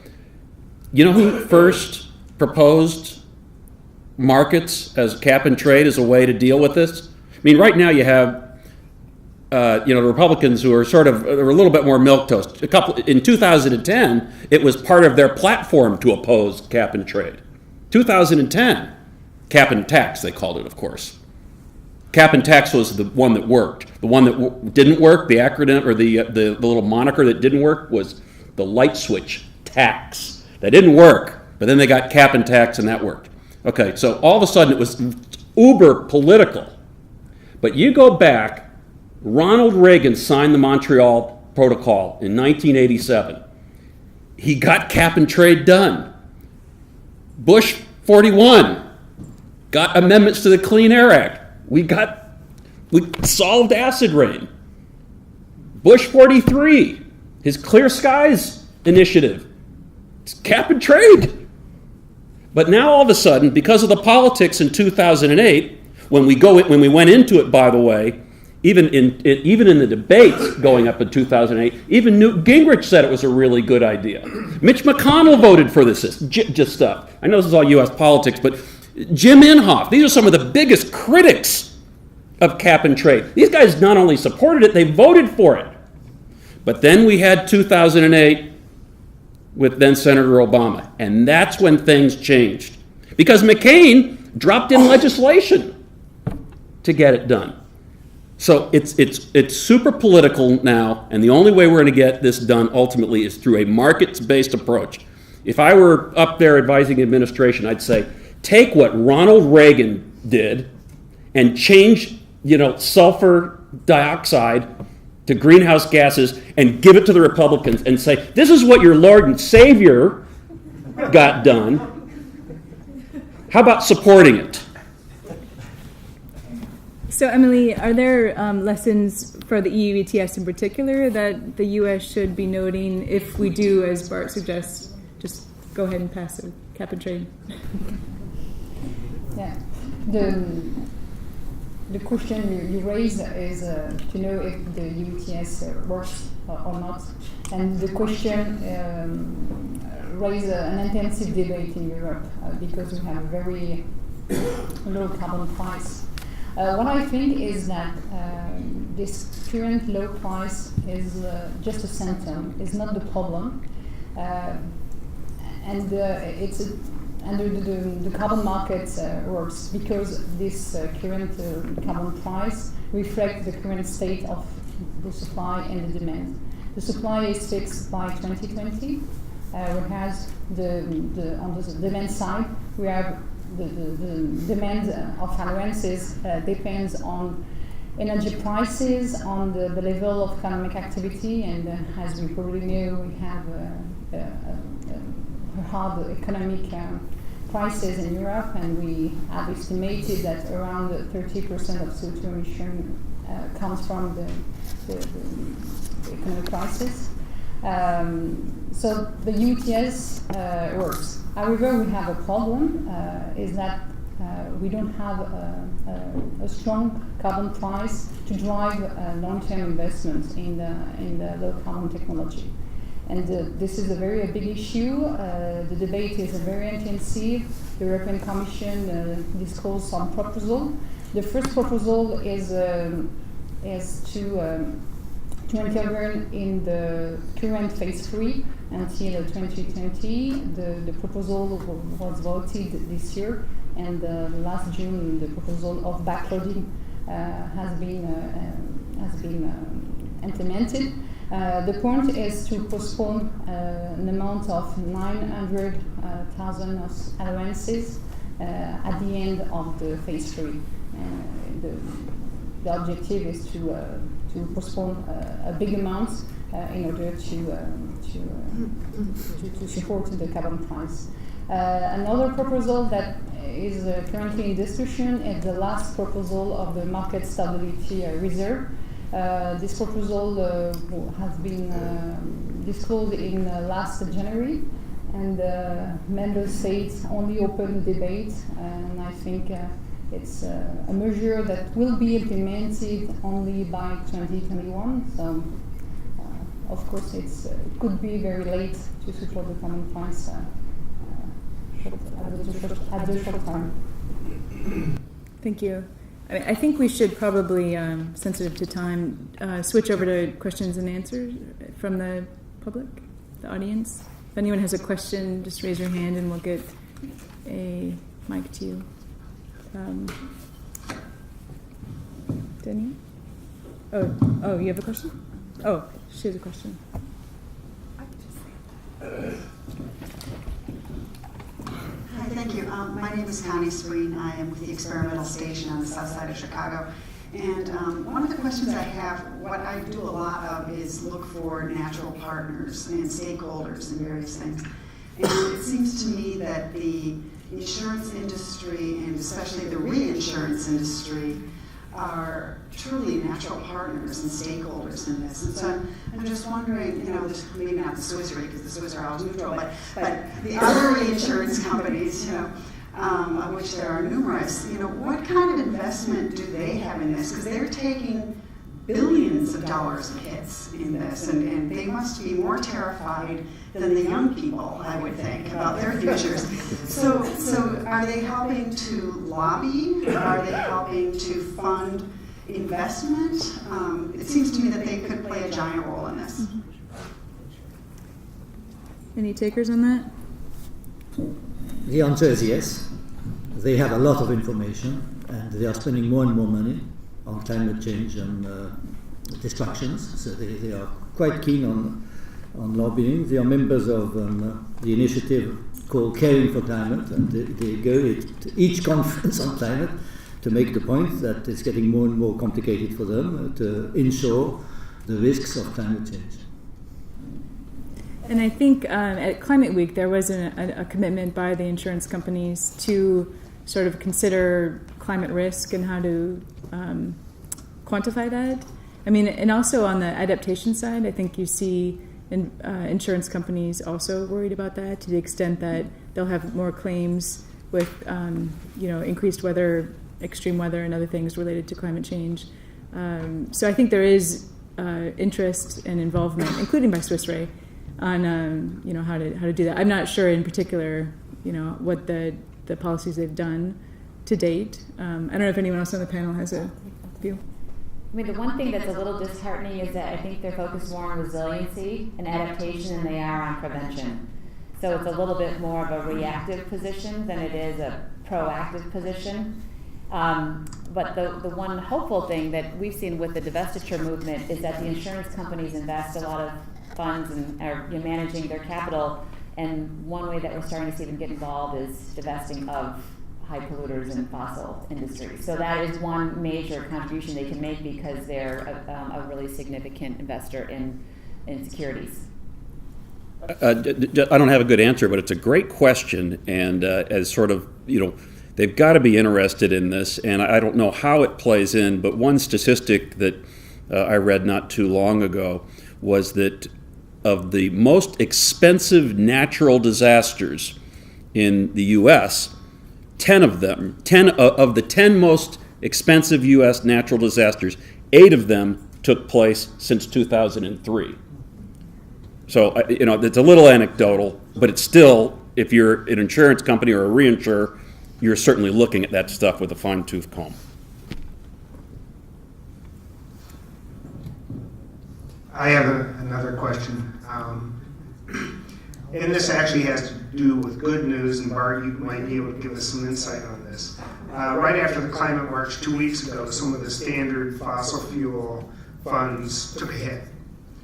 you know who first proposed markets as cap and trade as a way to deal with this? I mean, right now you have the Republicans who are are a little bit more milquetoast. In 2010, it was part of their platform to oppose cap and trade. 2010, cap and tax, they called it, of course. Cap and tax was the one that worked. The one that didn't work, the acronym or the little moniker that didn't work was the light switch tax. That didn't work, but then they got cap and tax and that worked. Okay, so all of a sudden it was uber political. But you go back, Ronald Reagan signed the Montreal Protocol in 1987. He got cap and trade done. Bush 41 got amendments to the Clean Air Act. We solved acid rain. Bush 43, his Clear Skies initiative. It's cap and trade. But now all of a sudden, because of the politics in 2008, when we went into it, by the way, even in the debates going up in 2008, even Newt Gingrich said it was a really good idea. Mitch McConnell voted for this just stuff. I know this is all U.S. politics, but Jim Inhofe, these are some of the biggest critics of cap and trade. These guys not only supported it, they voted for it. But then we had 2008 with then Senator Obama, and that's when things changed. Because McCain dropped in legislation to get it done. So it's super political now, and the only way we're going to get this done ultimately is through a markets-based approach. If I were up there advising the administration, I'd say, take what Ronald Reagan did and change, sulfur dioxide to greenhouse gases and give it to the Republicans and say, this is what your Lord and Savior got done. How about supporting it? So, Emilie, are there lessons for the EU ETS in particular that the U.S. should be noting if we do, as Bart suggests, just go ahead and pass a cap and trade? Yeah. The question you raise is to know if the EU ETS works or not. And the question raised an intensive debate in Europe because we have a very low carbon price. What I think is that this current low price is just a symptom, it's not the problem. And the carbon market works because this current carbon price reflects the current state of the supply and the demand. The supply is fixed by 2020, whereas on the demand side, we have the demand of allowances depends on energy prices, on the level of economic activity, and as we probably know, we have hard economic prices in Europe, and we have estimated that around 30% of CO2 emission comes from the the economic crisis. So the UTS works. However, we have a problem, is that we don't have a strong carbon price to drive long-term investment in the low-carbon technology. And this is a very big issue. The debate is very intensive. The European Commission disclosed some proposal. The first proposal is to intervene in the current phase 3 until 2020. The proposal was voted this year, and last June the proposal of backloading has been implemented. The point is to postpone an amount of 900,000 allowances at the end of the phase 3. The objective is to postpone a big amount in order to support the carbon price. Another proposal that is currently in discussion is the last proposal of the Market Stability Reserve. This proposal has been disclosed in last January, and member states only open debate, and I think it's a measure that will be implemented only by 2021. So, of course, it could be very late to support the common price at the short time. Thank you. I think we should probably, sensitive to time, switch over to questions and answers from the public, the audience. If anyone has a question, just raise your hand and we'll get a mic to you. Denny? Oh, you have a question? Oh, she has a question. Hi, thank you. My name is Connie Spreen. I am with the experimental station on the south side of Chicago. And one of the questions I have, what I do a lot of is look for natural partners and stakeholders in various things. And it seems to me that the insurance industry, and especially the reinsurance industry, are truly natural partners and stakeholders in this. And so I'm just wondering, maybe not the Swiss Re, because the Swiss are always neutral, but the other reinsurance companies, of which there are numerous, what kind of investment do they have in this? Because they're taking billions of dollars of hits in this, and they must be more terrified than the young people, I would think, about their futures. So are they helping to lobby? Are they helping to fund investment? It seems to me that they could play a giant role in this. Mm-hmm. Any takers on that? The answer is yes. They have a lot of information, and they are spending more and more money on climate change and distractions. So they are quite keen on lobbying. They are members of the initiative called Caring for Climate, and they go to each conference on climate to make the point that it's getting more and more complicated for them to insure the risks of climate change. And I think at Climate Week there was a commitment by the insurance companies to sort of consider climate risk and how to quantify that. I mean, and also on the adaptation side, I think you see insurance companies also worried about that to the extent that they'll have more claims with increased weather, extreme weather, and other things related to climate change. So I think there is interest and involvement, including by Swiss Re, on how to do that. I'm not sure in particular, what the policies they've done to date. I don't know if anyone else on the panel has a view. I mean, the one thing that's a little disheartening is that I think they're focused more on resiliency and adaptation than they are on prevention. So it's a little bit more of a reactive position than it is a proactive position. But the one hopeful thing that we've seen with the divestiture movement is that the insurance companies invest a lot of funds and are managing their capital. And one way that we're starting to see them get involved is divesting of high polluters and fossil industries. So that is one major contribution they can make because they're a really significant investor in securities. I don't have a good answer, but it's a great question, and as sort of, they've got to be interested in this, and I don't know how it plays in, but one statistic that I read not too long ago was that of the most expensive natural disasters in the U.S., 10 of the 10 most expensive U.S. natural disasters, 8 of them took place since 2003. So, it's a little anecdotal, but it's still, if you're an insurance company or a reinsurer, you're certainly looking at that stuff with a fine-tooth comb. I have another question. And this actually has to do with good news, and Bart, you might be able to give us some insight on this. Right after the climate march 2 weeks ago, some of the standard fossil fuel funds took a hit.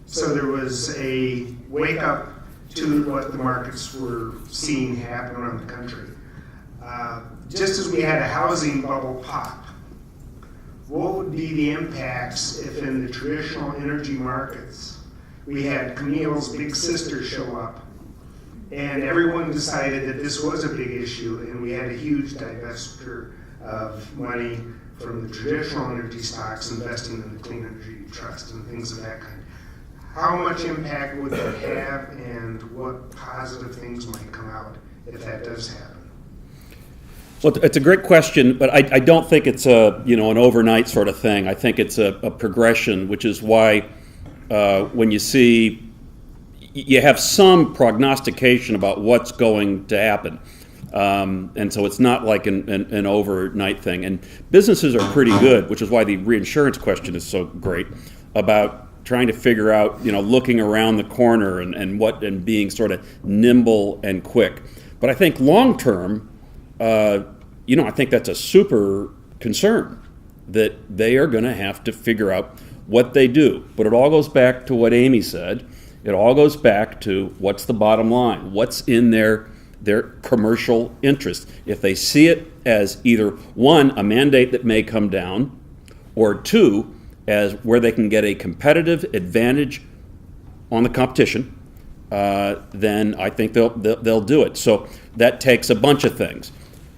So there was a wake up to what the markets were seeing happen around the country. Just as we had a housing bubble pop, what would be the impacts if in the traditional energy markets we had Camille's big sister show up and everyone decided that this was a big issue and we had a huge divestiture of money from the traditional energy stocks investing in the clean energy trust and things of that kind? How much impact would that have, and what positive things might come out if that does happen? Well, it's a great question, but I don't think it's an overnight sort of thing. I think it's a progression, which is why when you see, you have some prognostication about what's going to happen. And so it's not like an overnight thing. And businesses are pretty good, which is why the reinsurance question is so great, about trying to figure out, looking around the corner and being sort of nimble and quick. But I think long term, I think that's a super concern, that they are going to have to figure out what they do. But it all goes back to what Amy said. It all goes back to what's the bottom line, what's in their commercial interest. If they see it as either, one, a mandate that may come down, or two, as where they can get a competitive advantage on the competition, then I think they'll do it. So that takes a bunch of things.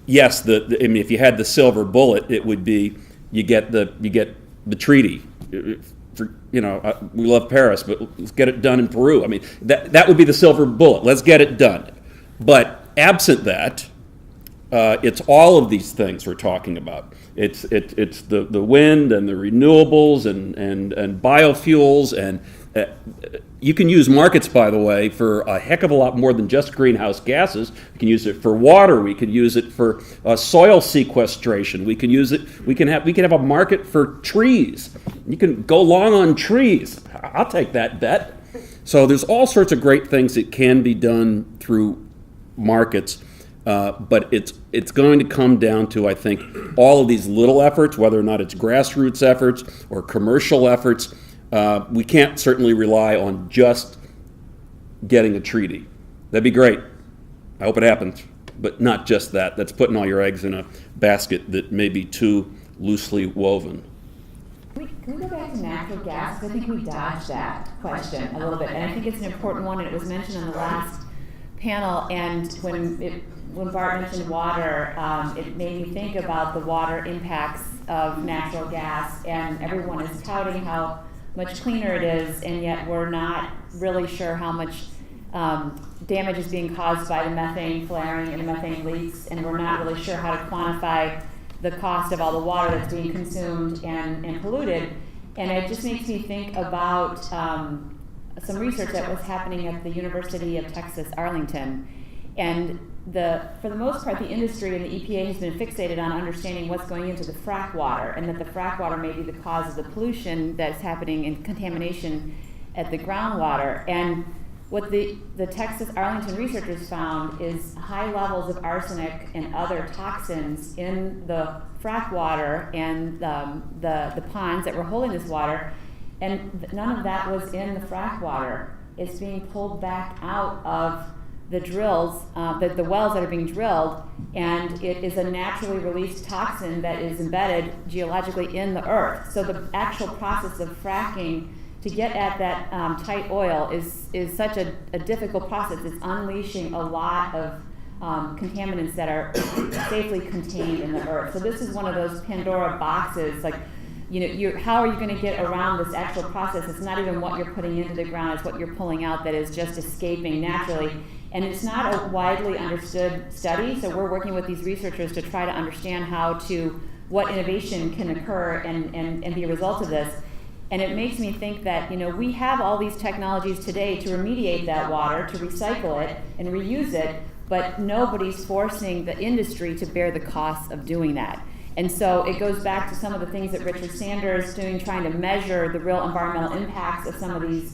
Yes, if you had the silver bullet, it would be you get the treaty. We love Paris, but let's get it done in Peru. I mean, that would be the silver bullet. Let's get it done. But absent that, it's all of these things we're talking about. It's the wind and the renewables and biofuels, and you can use markets, by the way, for a heck of a lot more than just greenhouse gases. We can use it for water. We can use it for soil sequestration. We can use it. We can have a market for trees. You can go long on trees. I'll take that bet. So there's all sorts of great things that can be done through markets. But it's going to come down to, I think, all of these little efforts, whether or not it's grassroots efforts or commercial efforts. We can't certainly rely on just getting a treaty. That'd be great. I hope it happens. But not just that. That's putting all your eggs in a basket that may be too loosely woven. Can we go back to natural gas? I think we dodged that question a little bit. And I think it's an important one, and it was mentioned on the last panel. And when Bart mentioned water, it made me think about the water impacts of natural gas, and everyone is touting how much cleaner it is, and yet we're not really sure how much damage is being caused by the methane flaring and the methane leaks, and we're not really sure how to quantify the cost of all the water that's being consumed and polluted. And it just makes me think about some research that was happening at the University of Texas, Arlington. And for the most part, the industry and the EPA has been fixated on understanding what's going into the frack water, and that the frack water may be the cause of the pollution that's happening and contamination at the groundwater. And what the Texas Arlington researchers found is high levels of arsenic and other toxins in the frack water and the ponds that were holding this water, and none of that was in the frack water. It's being pulled back out of the drills, the wells that are being drilled, and it is a naturally released toxin that is embedded geologically in the earth. So the actual process of fracking to get at that tight oil is such a difficult process. It's unleashing a lot of contaminants that are safely contained in the earth. So this is one of those Pandora boxes. Like, how are you going to get around this actual process? It's not even what you're putting into the ground, it's what you're pulling out that is just escaping naturally. And it's not a widely understood study, so we're working with these researchers to try to understand what innovation can occur and be a result of this. And it makes me think that, we have all these technologies today to remediate that water, to recycle it and reuse it, but nobody's forcing the industry to bear the costs of doing that. And so it goes back to some of the things that Richard Sanders is doing, trying to measure the real environmental impacts of some of these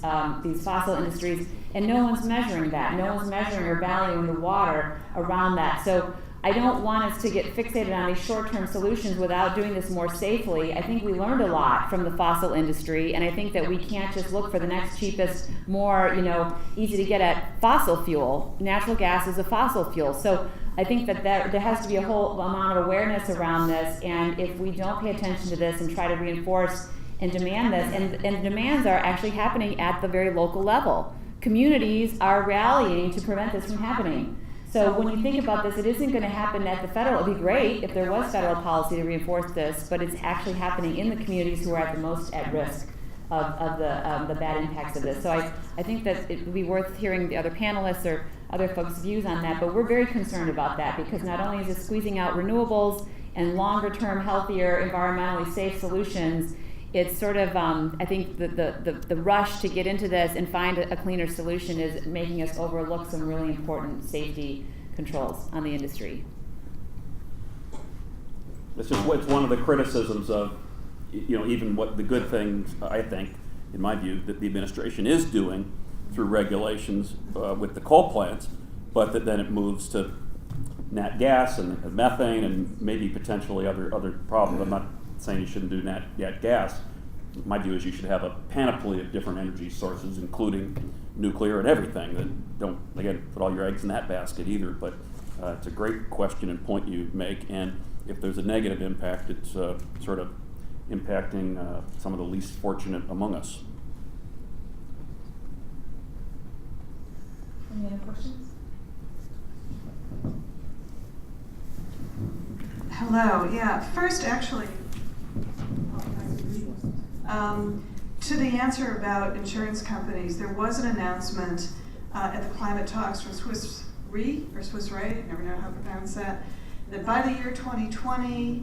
fossil industries, and no one's measuring that. No one's measuring or valuing the water around that. So I don't want us to get fixated on these short-term solutions without doing this more safely. I think we learned a lot from the fossil industry, and I think that we can't just look for the next cheapest, more easy to get at fossil fuel. Natural gas is a fossil fuel. So I think that there has to be a whole amount of awareness around this, and if we don't pay attention to this and try to reinforce and demand this, and demands are actually happening at the very local level. Communities are rallying to prevent this from happening. So when you think about this, it isn't going to happen at the federal. It would be great if there was federal policy to reinforce this, but it's actually happening in the communities who are at the most at risk of the bad impacts of this. So I think that it would be worth hearing the other panelists or other folks' views on that, but we're very concerned about that because not only is it squeezing out renewables and longer-term, healthier, environmentally safe solutions, it's sort of, I think the rush to get into this and find a cleaner solution is making us overlook some really important safety controls on the industry. It's one of the criticisms of, even what the good things, I think, in my view, that the administration is doing through regulations with the coal plants, but that then it moves to nat gas and methane and maybe potentially other problems. I'm not saying you shouldn't do nat gas. My view is you should have a panoply of different energy sources, including nuclear and everything. That don't, again, put all your eggs in that basket either. But it's a great question and point you make. And if there's a negative impact, it's sort of impacting some of the least fortunate among us. Any other questions? Hello. Yeah. First, actually, to the answer about insurance companies, there was an announcement at the climate talks from Swiss Re, I never know how to pronounce that by the year 2020,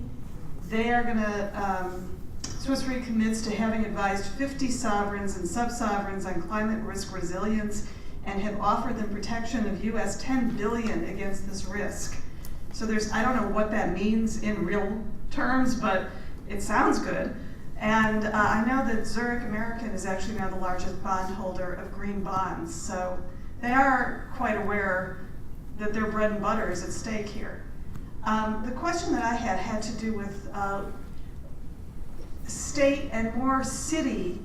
they are going to, Swiss Re commits to having advised 50 sovereigns and sub-sovereigns on climate risk resilience and have offered them protection of US $10 billion against this risk. So I don't know what that means in real terms, but it sounds good. And I know that Zurich American is actually now the largest bondholder of green bonds. So they are quite aware that their bread and butter is at stake here. The question that I had to do with state and more city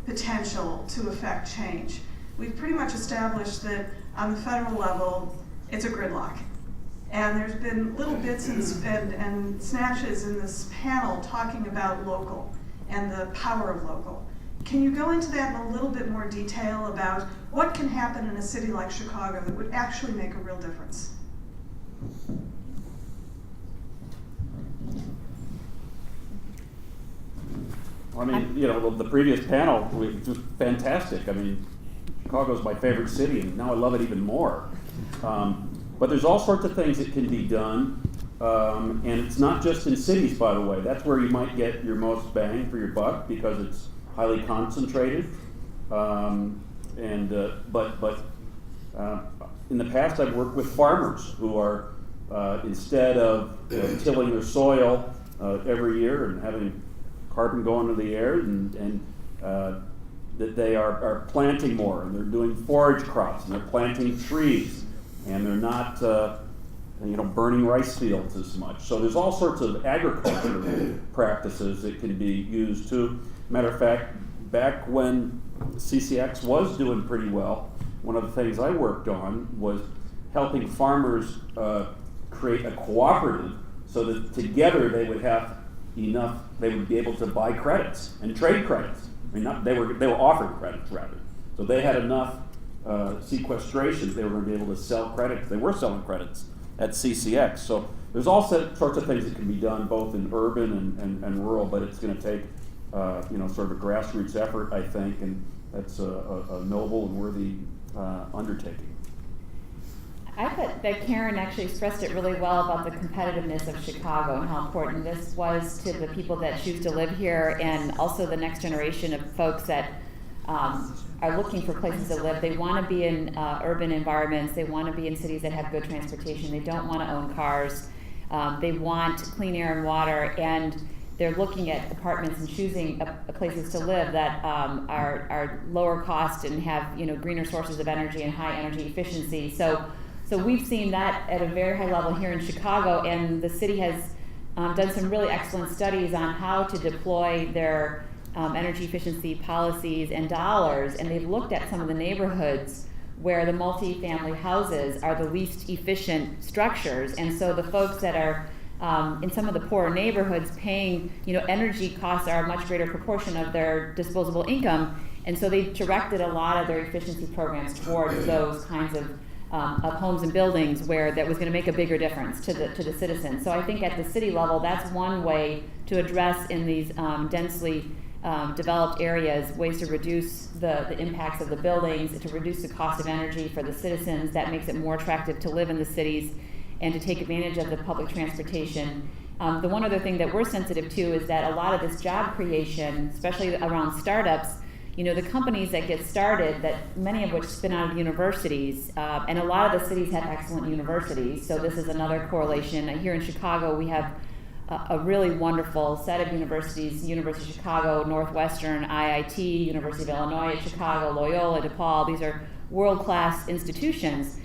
potential to affect change. We've pretty much established that on the federal level, it's a gridlock. And there's been little bits and snatches in this panel talking about local and the power of local. Can you go into that in a little bit more detail about what can happen in a city like Chicago that would actually make a real difference? I mean, the previous panel was fantastic. I mean, Chicago's my favorite city, and now I love it even more. But there's all sorts of things that can be done, and it's not just in cities, by the way. That's where you might get your most bang for your buck because it's highly concentrated. But in the past, I've worked with farmers who are instead of tilling their soil every year and having carbon go into the air, and that they are planting more, and they're doing forage crops, and they're planting trees, and they're not burning rice fields as much. So there's all sorts of agriculture practices that can be used too. Matter of fact, back when CCX was doing pretty well, one of the things I worked on was helping farmers create a cooperative so that together they would have enough, they would be able to buy credits and trade credits. I mean, they were offered credits rather. So they had enough sequestration, they were going to be able to sell credits. They were selling credits at CCX. So there's all sorts of things that can be done both in urban and rural, but it's going to take sort of a grassroots effort, I think, and that's a noble and worthy undertaking. I thought that Karen actually expressed it really well about the competitiveness of Chicago and how important this was to the people that choose to live here, and also the next generation of folks that are looking for places to live. They want to be in urban environments. They want to be in cities that have good transportation. They don't want to own cars. They want clean air and water, and they're looking at apartments and choosing places to live that are lower cost and have greener sources of energy and high energy efficiency. So we've seen that at a very high level here in Chicago, and the city has done some really excellent studies on how to deploy their energy efficiency policies and dollars, and they've looked at some of the neighborhoods where the multi-family houses are the least efficient structures, and so the folks that are in some of the poorer neighborhoods paying, energy costs are a much greater proportion of their disposable income, and so they directed a lot of their efficiency programs towards those kinds of homes and buildings where that was going to make a bigger difference to the citizens. So I think at the city level, that's one way to address in these densely developed areas, ways to reduce the impacts of the buildings, to reduce the cost of energy for the citizens. That makes it more attractive to live in the cities and to take advantage of the public transportation. The one other thing that we're sensitive to is that a lot of this job creation, especially around startups, the companies that get started, that many of which spin out of universities, and a lot of the cities have excellent universities, so this is another correlation. Here in Chicago, we have a really wonderful set of universities: University of Chicago, Northwestern, IIT, University of Illinois at Chicago, Loyola, DePaul. These are world-class institutions.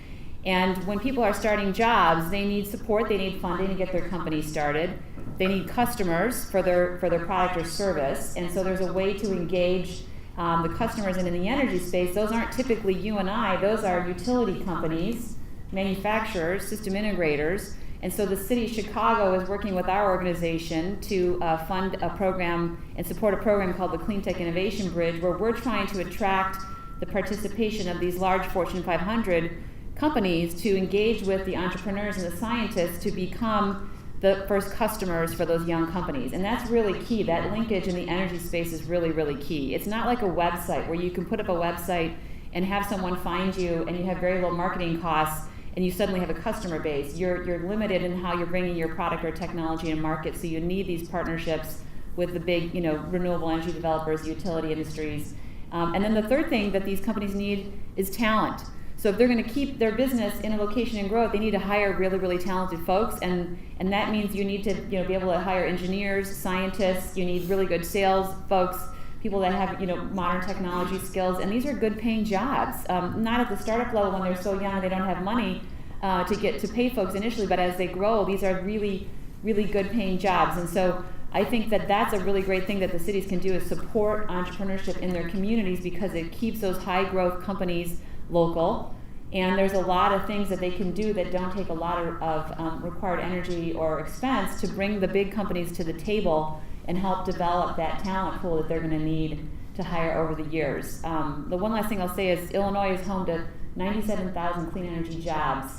And when people are starting jobs, they need support, they need funding to get their company started. They need customers for their product or service, and so there's a way to engage the customers. And in the energy space, those aren't typically you and I, those are utility companies, manufacturers, system integrators. And so the city of Chicago is working with our organization to fund a program and support a program called the Clean Tech Innovation Bridge, where we're trying to attract the participation of these large Fortune 500 companies to engage with the entrepreneurs and the scientists to become the first customers for those young companies. And that's really key. That linkage in the energy space is really, really key. It's not like a website where you can put up a website and have someone find you and you have very low marketing costs and you suddenly have a customer base. You're limited in how you're bringing your product or technology to market, so you need these partnerships with the big, renewable energy developers, utility industries. And then the third thing that these companies need is talent. So if they're going to keep their business in a location and grow it, they need to hire really, really talented folks, and that means you need to be able to hire engineers, scientists. You need really good sales folks, people that have modern technology skills, and these are good paying jobs. Not at the startup level when they're so young and they don't have money to pay folks initially, but as they grow, these are really, really good paying jobs. And so I think that that's a really great thing that the cities can do, is support entrepreneurship in their communities, because it keeps those high growth companies local, and there's a lot of things that they can do that don't take a lot of required energy or expense to bring the big companies to the table and help develop that talent pool that they're going to need to hire over the years. The one last thing I'll say is Illinois is home to 97,000 clean energy jobs,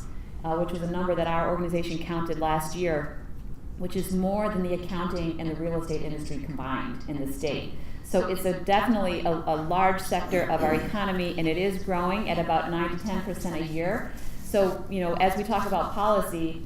which was a number that our organization counted last year, which is more than the accounting and the real estate industry combined in the state. So it's definitely a large sector of our economy, and it is growing at about 9 to 10% a year. So, as we talk about policy,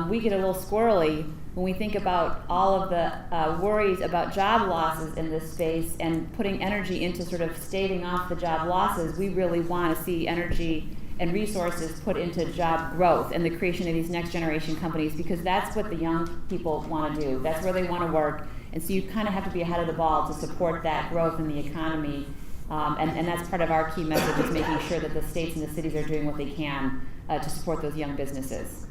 we get a little squirrely when we think about all of the worries about job losses in this space and putting energy into sort of staving off the job losses. We really want to see energy and resources put into job growth and the creation of these next generation companies, because that's what the young people want to do. That's where they want to work. And so you kind of have to be ahead of the ball to support that growth in the economy. And that's part of our key message, is making sure that the states and the cities are doing what they can to support those young businesses.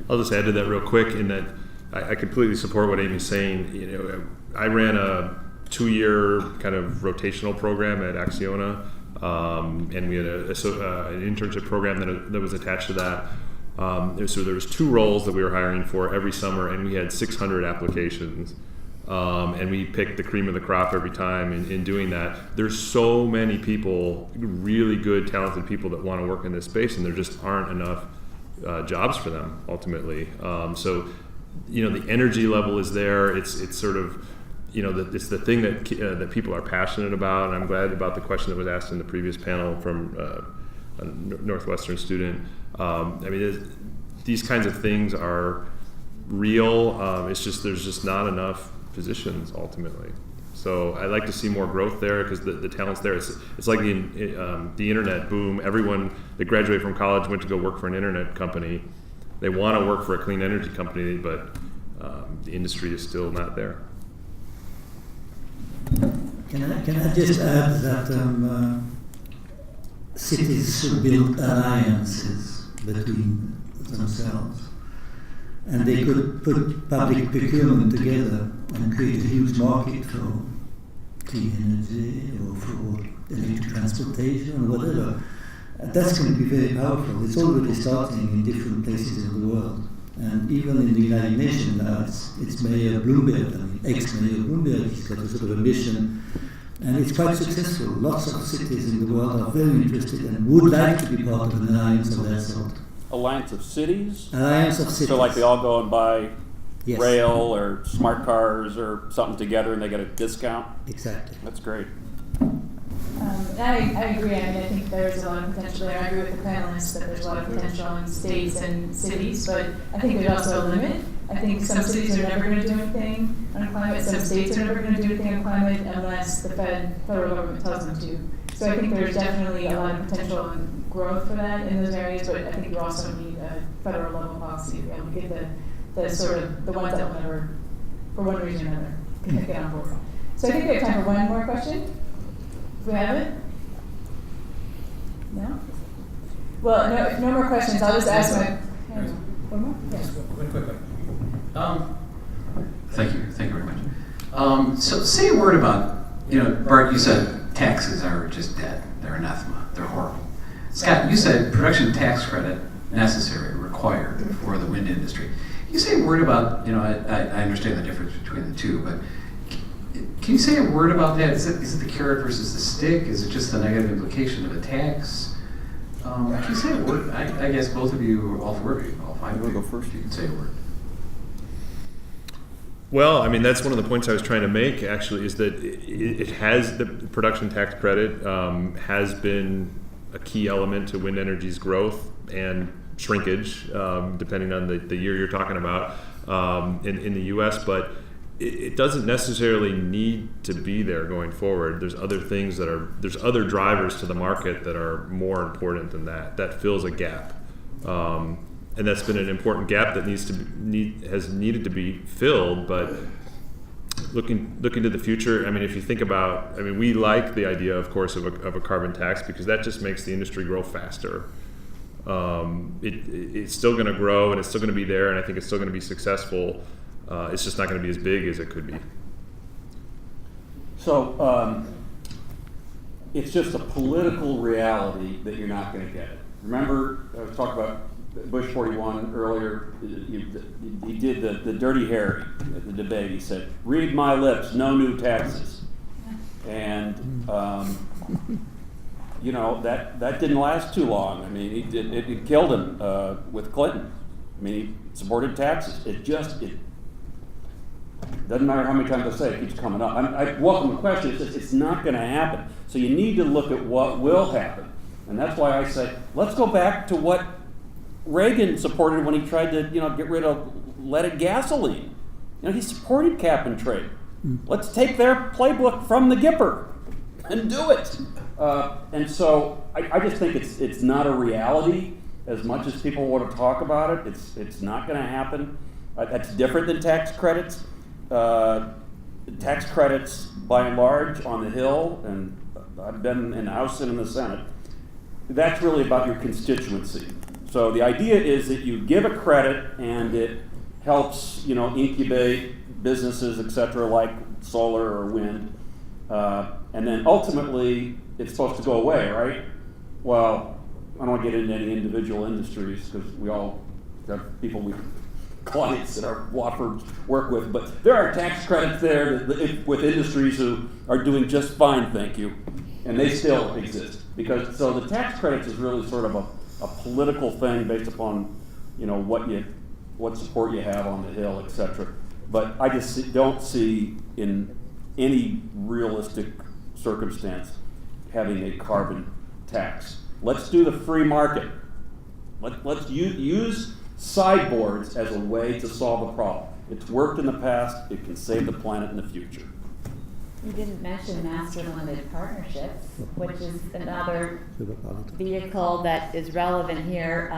I'll just add to that real quick, in that I completely support what Amy's saying. I ran a 2-year kind of rotational program at Acciona, and we had an internship program that was attached to that. So there was 2 roles that we were hiring for every summer, and we had 600 applications. And we picked the cream of the crop every time in doing that. There's so many people, really good, talented people that want to work in this space, and there just aren't enough jobs for them ultimately. So, the energy level is there. It's sort of, it's the thing that people are passionate about, and I'm glad about the question that was asked in the previous panel from a Northwestern student. These kinds of things are real. It's just there's just not enough positions ultimately. So I'd like to see more growth there because the talent's there. It's like the internet boom. Everyone that graduated from college went to go work for an internet company. They want to work for a clean energy company, but the industry is still not there. Can I just add that cities should build alliances between themselves, and they could put public procurement together and create a huge market for clean energy or for electric transportation or whatever. That's going to be very powerful. It's already starting in different places in the world. And even in the United Nations now, it's Mayor Bloomberg, ex-Mayor Bloomberg, he's got a sort of a mission. And it's quite successful. Lots of cities in the world are very interested and would like to be part of an alliance of that sort. Alliance of cities? Alliance of cities. So like they all go and buy yes. rail or smart cars or something together and they get a discount? Exactly. That's great. I agree. I think there's a lot of potential there. I agree with the panelists that there's a lot of potential in states and cities, but I think there's also a limit. I think some cities are never going to do anything on climate. Some states are never going to do anything on climate unless the federal government tells them to. So I think there's definitely a lot of potential and growth for that in those areas, but I think you also need a federal level policy to be able to get the sort of the ones that will never, for one reason or another, can get on board. So I think we have time for one more question. Do we have it? No? Well, if no more questions, I'll just ask my... One more? Yes. Quick. Thank you very much. So say a word about, Bart, you said taxes are just dead. They're anathema. They're horrible. Scott, you said production tax credit necessary, required for the wind industry. You say a word about, I understand the difference between the two, but can you say a word about that? Is it the carrot versus the stick? Is it just the negative implication of a tax? Can you say a word? I guess both of you, all four of you, all five of you, go first. You can say a word. Well, that's one of the points I was trying to make, actually, is that it has, the production tax credit has been a key element to wind energy's growth and shrinkage, depending on the year you're talking about in the U.S., but it doesn't necessarily need to be there going forward. There's other things there's other drivers to the market that are more important than that fills a gap. And that's been an important gap that has needed to be filled, but looking to the future, if you think about, we like the idea, of course, of a carbon tax because that just makes the industry grow faster. It's still going to grow and it's still going to be there, and I think it's still going to be successful. It's just not going to be as big as it could be. So it's just a political reality that you're not going to get it. Remember, I was talking about Bush 41 earlier. He did the Dirty Harry at the debate. He said, "Read my lips, no new taxes." And that didn't last too long. It killed him with Clinton. He supported taxes. It doesn't matter how many times I say it, keeps coming up. I welcome the question. It's not going to happen. So you need to look at what will happen. And that's why I say, let's go back to what Reagan supported when he tried to get rid of leaded gasoline. He supported cap and trade. Let's take their playbook from the Gipper and do it. And so I just think it's not a reality as much as people want to talk about it. It's not going to happen. That's different than tax credits. Tax credits, by and large, on the Hill, and I've been in the House and in the Senate, that's really about your constituency. So the idea is that you give a credit and it helps, incubate businesses, et cetera, like solar or wind. And then ultimately, it's supposed to go away, right? Well, I don't want to get into any individual industries because we all have clients that our law firms work with, but there are tax credits there with industries who are doing just fine, thank you, and they still exist. So the tax credits is really sort of a political thing based upon what support you have on the Hill, etc. But I just don't see in any realistic circumstance having a carbon tax. Let's do the free market. Let's use sideboards as a way to solve a problem. It's worked in the past. It can save the planet in the future. You didn't mention master limited partnerships, which is another vehicle that is relevant here.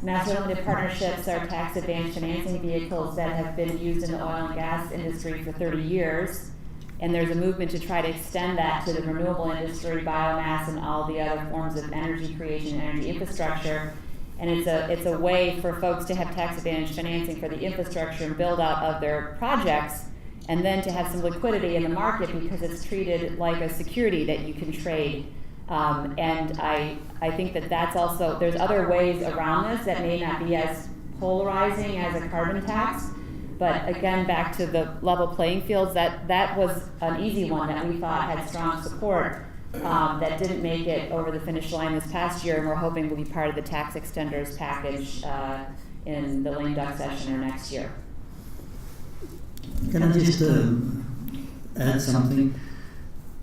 Master limited partnerships are tax advantage financing vehicles that have been used in the oil and gas industry for 30 years. And there's a movement to try to extend that to the renewable industry, biomass, and all the other forms of energy creation and energy infrastructure. And it's a way for folks to have tax advantage financing for the infrastructure and build out of their projects, and then to have some liquidity in the market because it's treated like a security that you can trade. And I think that's also, there's other ways around this that may not be as polarizing as a carbon tax. But again, back to the level playing fields, that was an easy one that we thought had strong support that didn't make it over the finish line this past year, and we're hoping will be part of the tax extenders package in the lame duck session or next year. Can I just add something?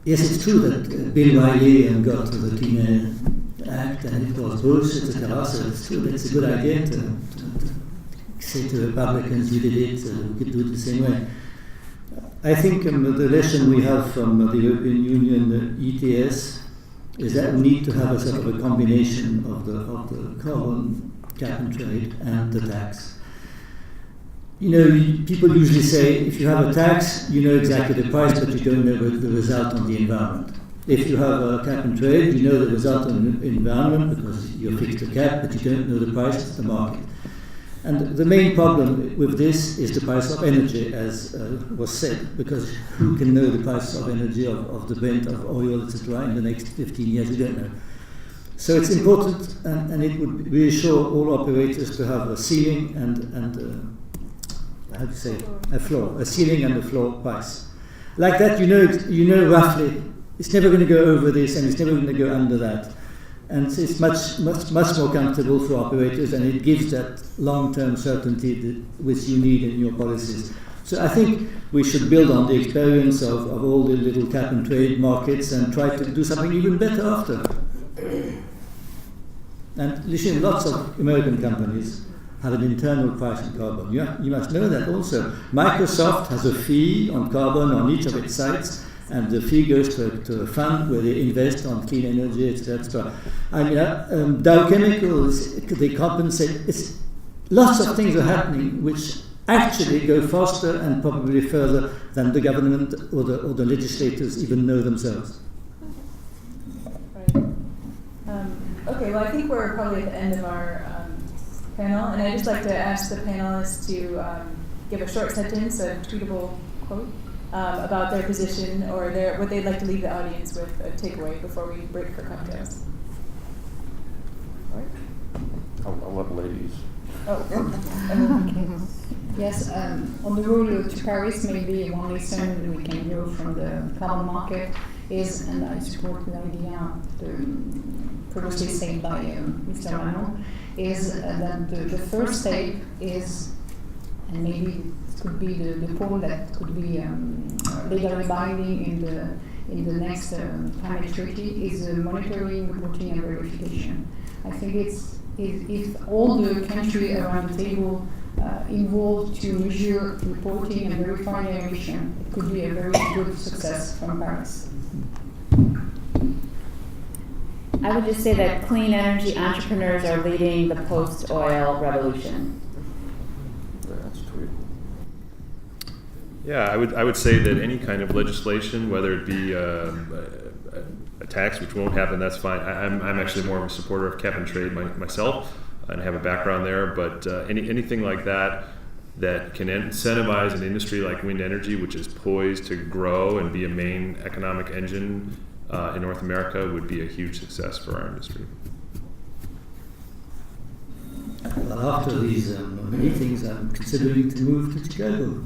Yes, it's true that Bill Riley got to the Clean Air Act and it was Bush, etc. So it's true that it's a good idea to say to Republicans, you did it, we could do it the same way. I think the lesson we have from the European Union ETS is that we need to have a sort of a combination of the carbon cap and trade and the tax. You know, people usually say if you have a tax, you know exactly the price, but you don't know the result on the environment. If you have a cap and trade, you know the result on the environment because you fixed the cap, but you don't know the price of the market. And the main problem with this is the price of energy, as was said, because who can know the price of energy, of the Brent, of oil, etc. in the next 15 years? We don't know. So it's important, and it would reassure all operators to have a ceiling and how to say, a floor, a ceiling and a floor price. Like that, you know roughly, it's never going to go over this and it's never going to go under that. And it's much more comfortable for operators, and it gives that long-term certainty which you need in your policies. So I think we should build on the experience of all the little cap and trade markets and try to do something even better after. And listen, lots of American companies have an internal price on carbon. You must know that also. Microsoft has a fee on carbon on each of its sites, and the fee goes to a fund where they invest on clean energy, etc. I mean, Dow Chemicals, they compensate. Lots of things are happening which actually go faster and probably further than the government or the legislators even know themselves. Right. Okay, well, I think we're probably at the end of our panel, and I'd just like to ask the panelists to give a short sentence, a tweetable quote, about their position or what they'd like to leave the audience with, a takeaway before we break for cocktails. I'll let ladies. Yes, on the road to Paris, maybe one lesson we can know from the carbon market is, and I support the idea previously said by Mr. Manon, is that the first step is, and maybe it could be the pole that could be legally binding in the next climate treaty, is monitoring, reporting, and verification. I think if all the countries around the table involved to measure, reporting, and verifying their emission, it could be a very good success from Paris. I would just say that clean energy entrepreneurs are leading the post-oil revolution. That's true. Yeah, I would say that any kind of legislation, whether it be a tax, which won't happen, that's fine. I'm actually more of a supporter of cap and trade myself, and I have a background there. But anything like that can incentivize an industry like wind energy, which is poised to grow and be a main economic engine in North America, would be a huge success for our industry. Well, after these meetings, I'm considering to move to Chicago.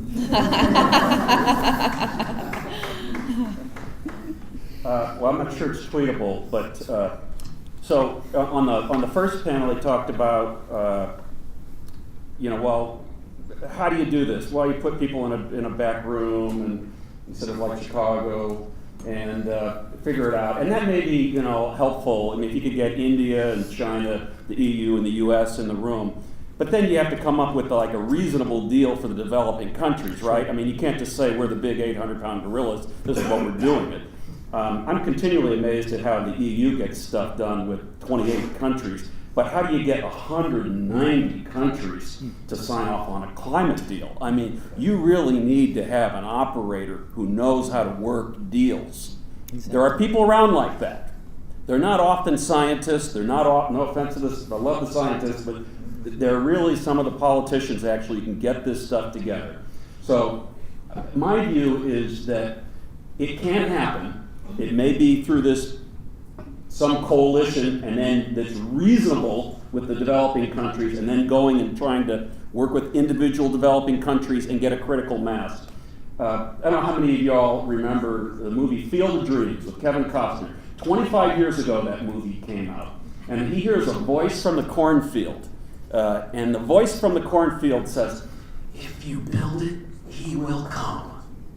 Well, I'm not sure it's tweetable, but so on the first panel, they talked about well, how do you do this? Well, you put people in a back room instead of like Chicago, and figure it out. And that may be, you know, helpful. I mean, if you could get India and China, the EU and the US in the room. But then you have to come up with like a reasonable deal for the developing countries, right? I mean, you can't just say we're the big 800-pound gorillas, this is what we're doing it. I'm continually amazed at how the EU gets stuff done with 28 countries, but how do you get 190 countries to sign off on a climate deal? I mean, you really need to have an operator who knows how to work deals. There are people around like that. They're not often scientists, they're not, no offense to this, I love the scientists, but they're really some of the politicians actually who can get this stuff together. So my view is that it can happen. It may be through some coalition, and then that's reasonable with the developing countries, and then going and trying to work with individual developing countries and get a critical mass. I don't know how many of y'all remember the movie Field of Dreams with Kevin Costner. 25 years ago that movie came out, and he hears a voice from the cornfield. And the voice from the cornfield says, "If you build it, he will come.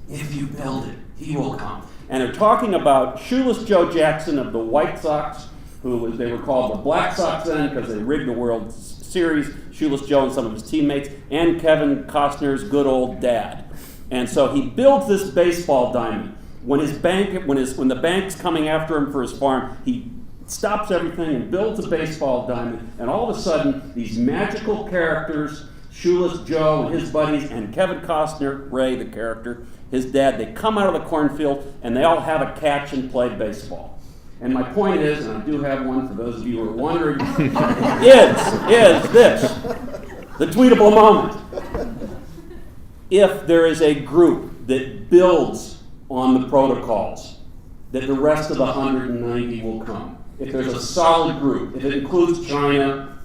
If you build it, he will come." And they're talking about Shoeless Joe Jackson of the White Sox, they were called the Black Sox then because they rigged the World Series, Shoeless Joe and some of his teammates, and Kevin Costner's good old dad. And so he builds this baseball diamond. When the bank's coming after him for his farm, he stops everything and builds a baseball diamond, and all of a sudden, these magical characters, Shoeless Joe and his buddies, and Kevin Costner, Ray, the character, his dad, they come out of the cornfield, and they all have a catch and play baseball. And my point is, and I do have one for those of you who are wondering, is this, the tweetable moment. If there is a group that builds on the protocols, that the rest of the 190 will come. If there's a solid group, if it includes China,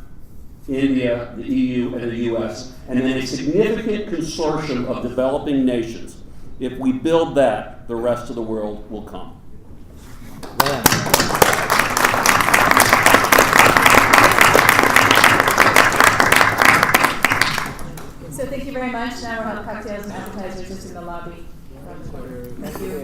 India, the EU, and the US, and then a significant consortium of developing nations, if we build that, the rest of the world will come. So thank you very much. Now we'll have cocktails and appetizers just in the lobby. Thank you.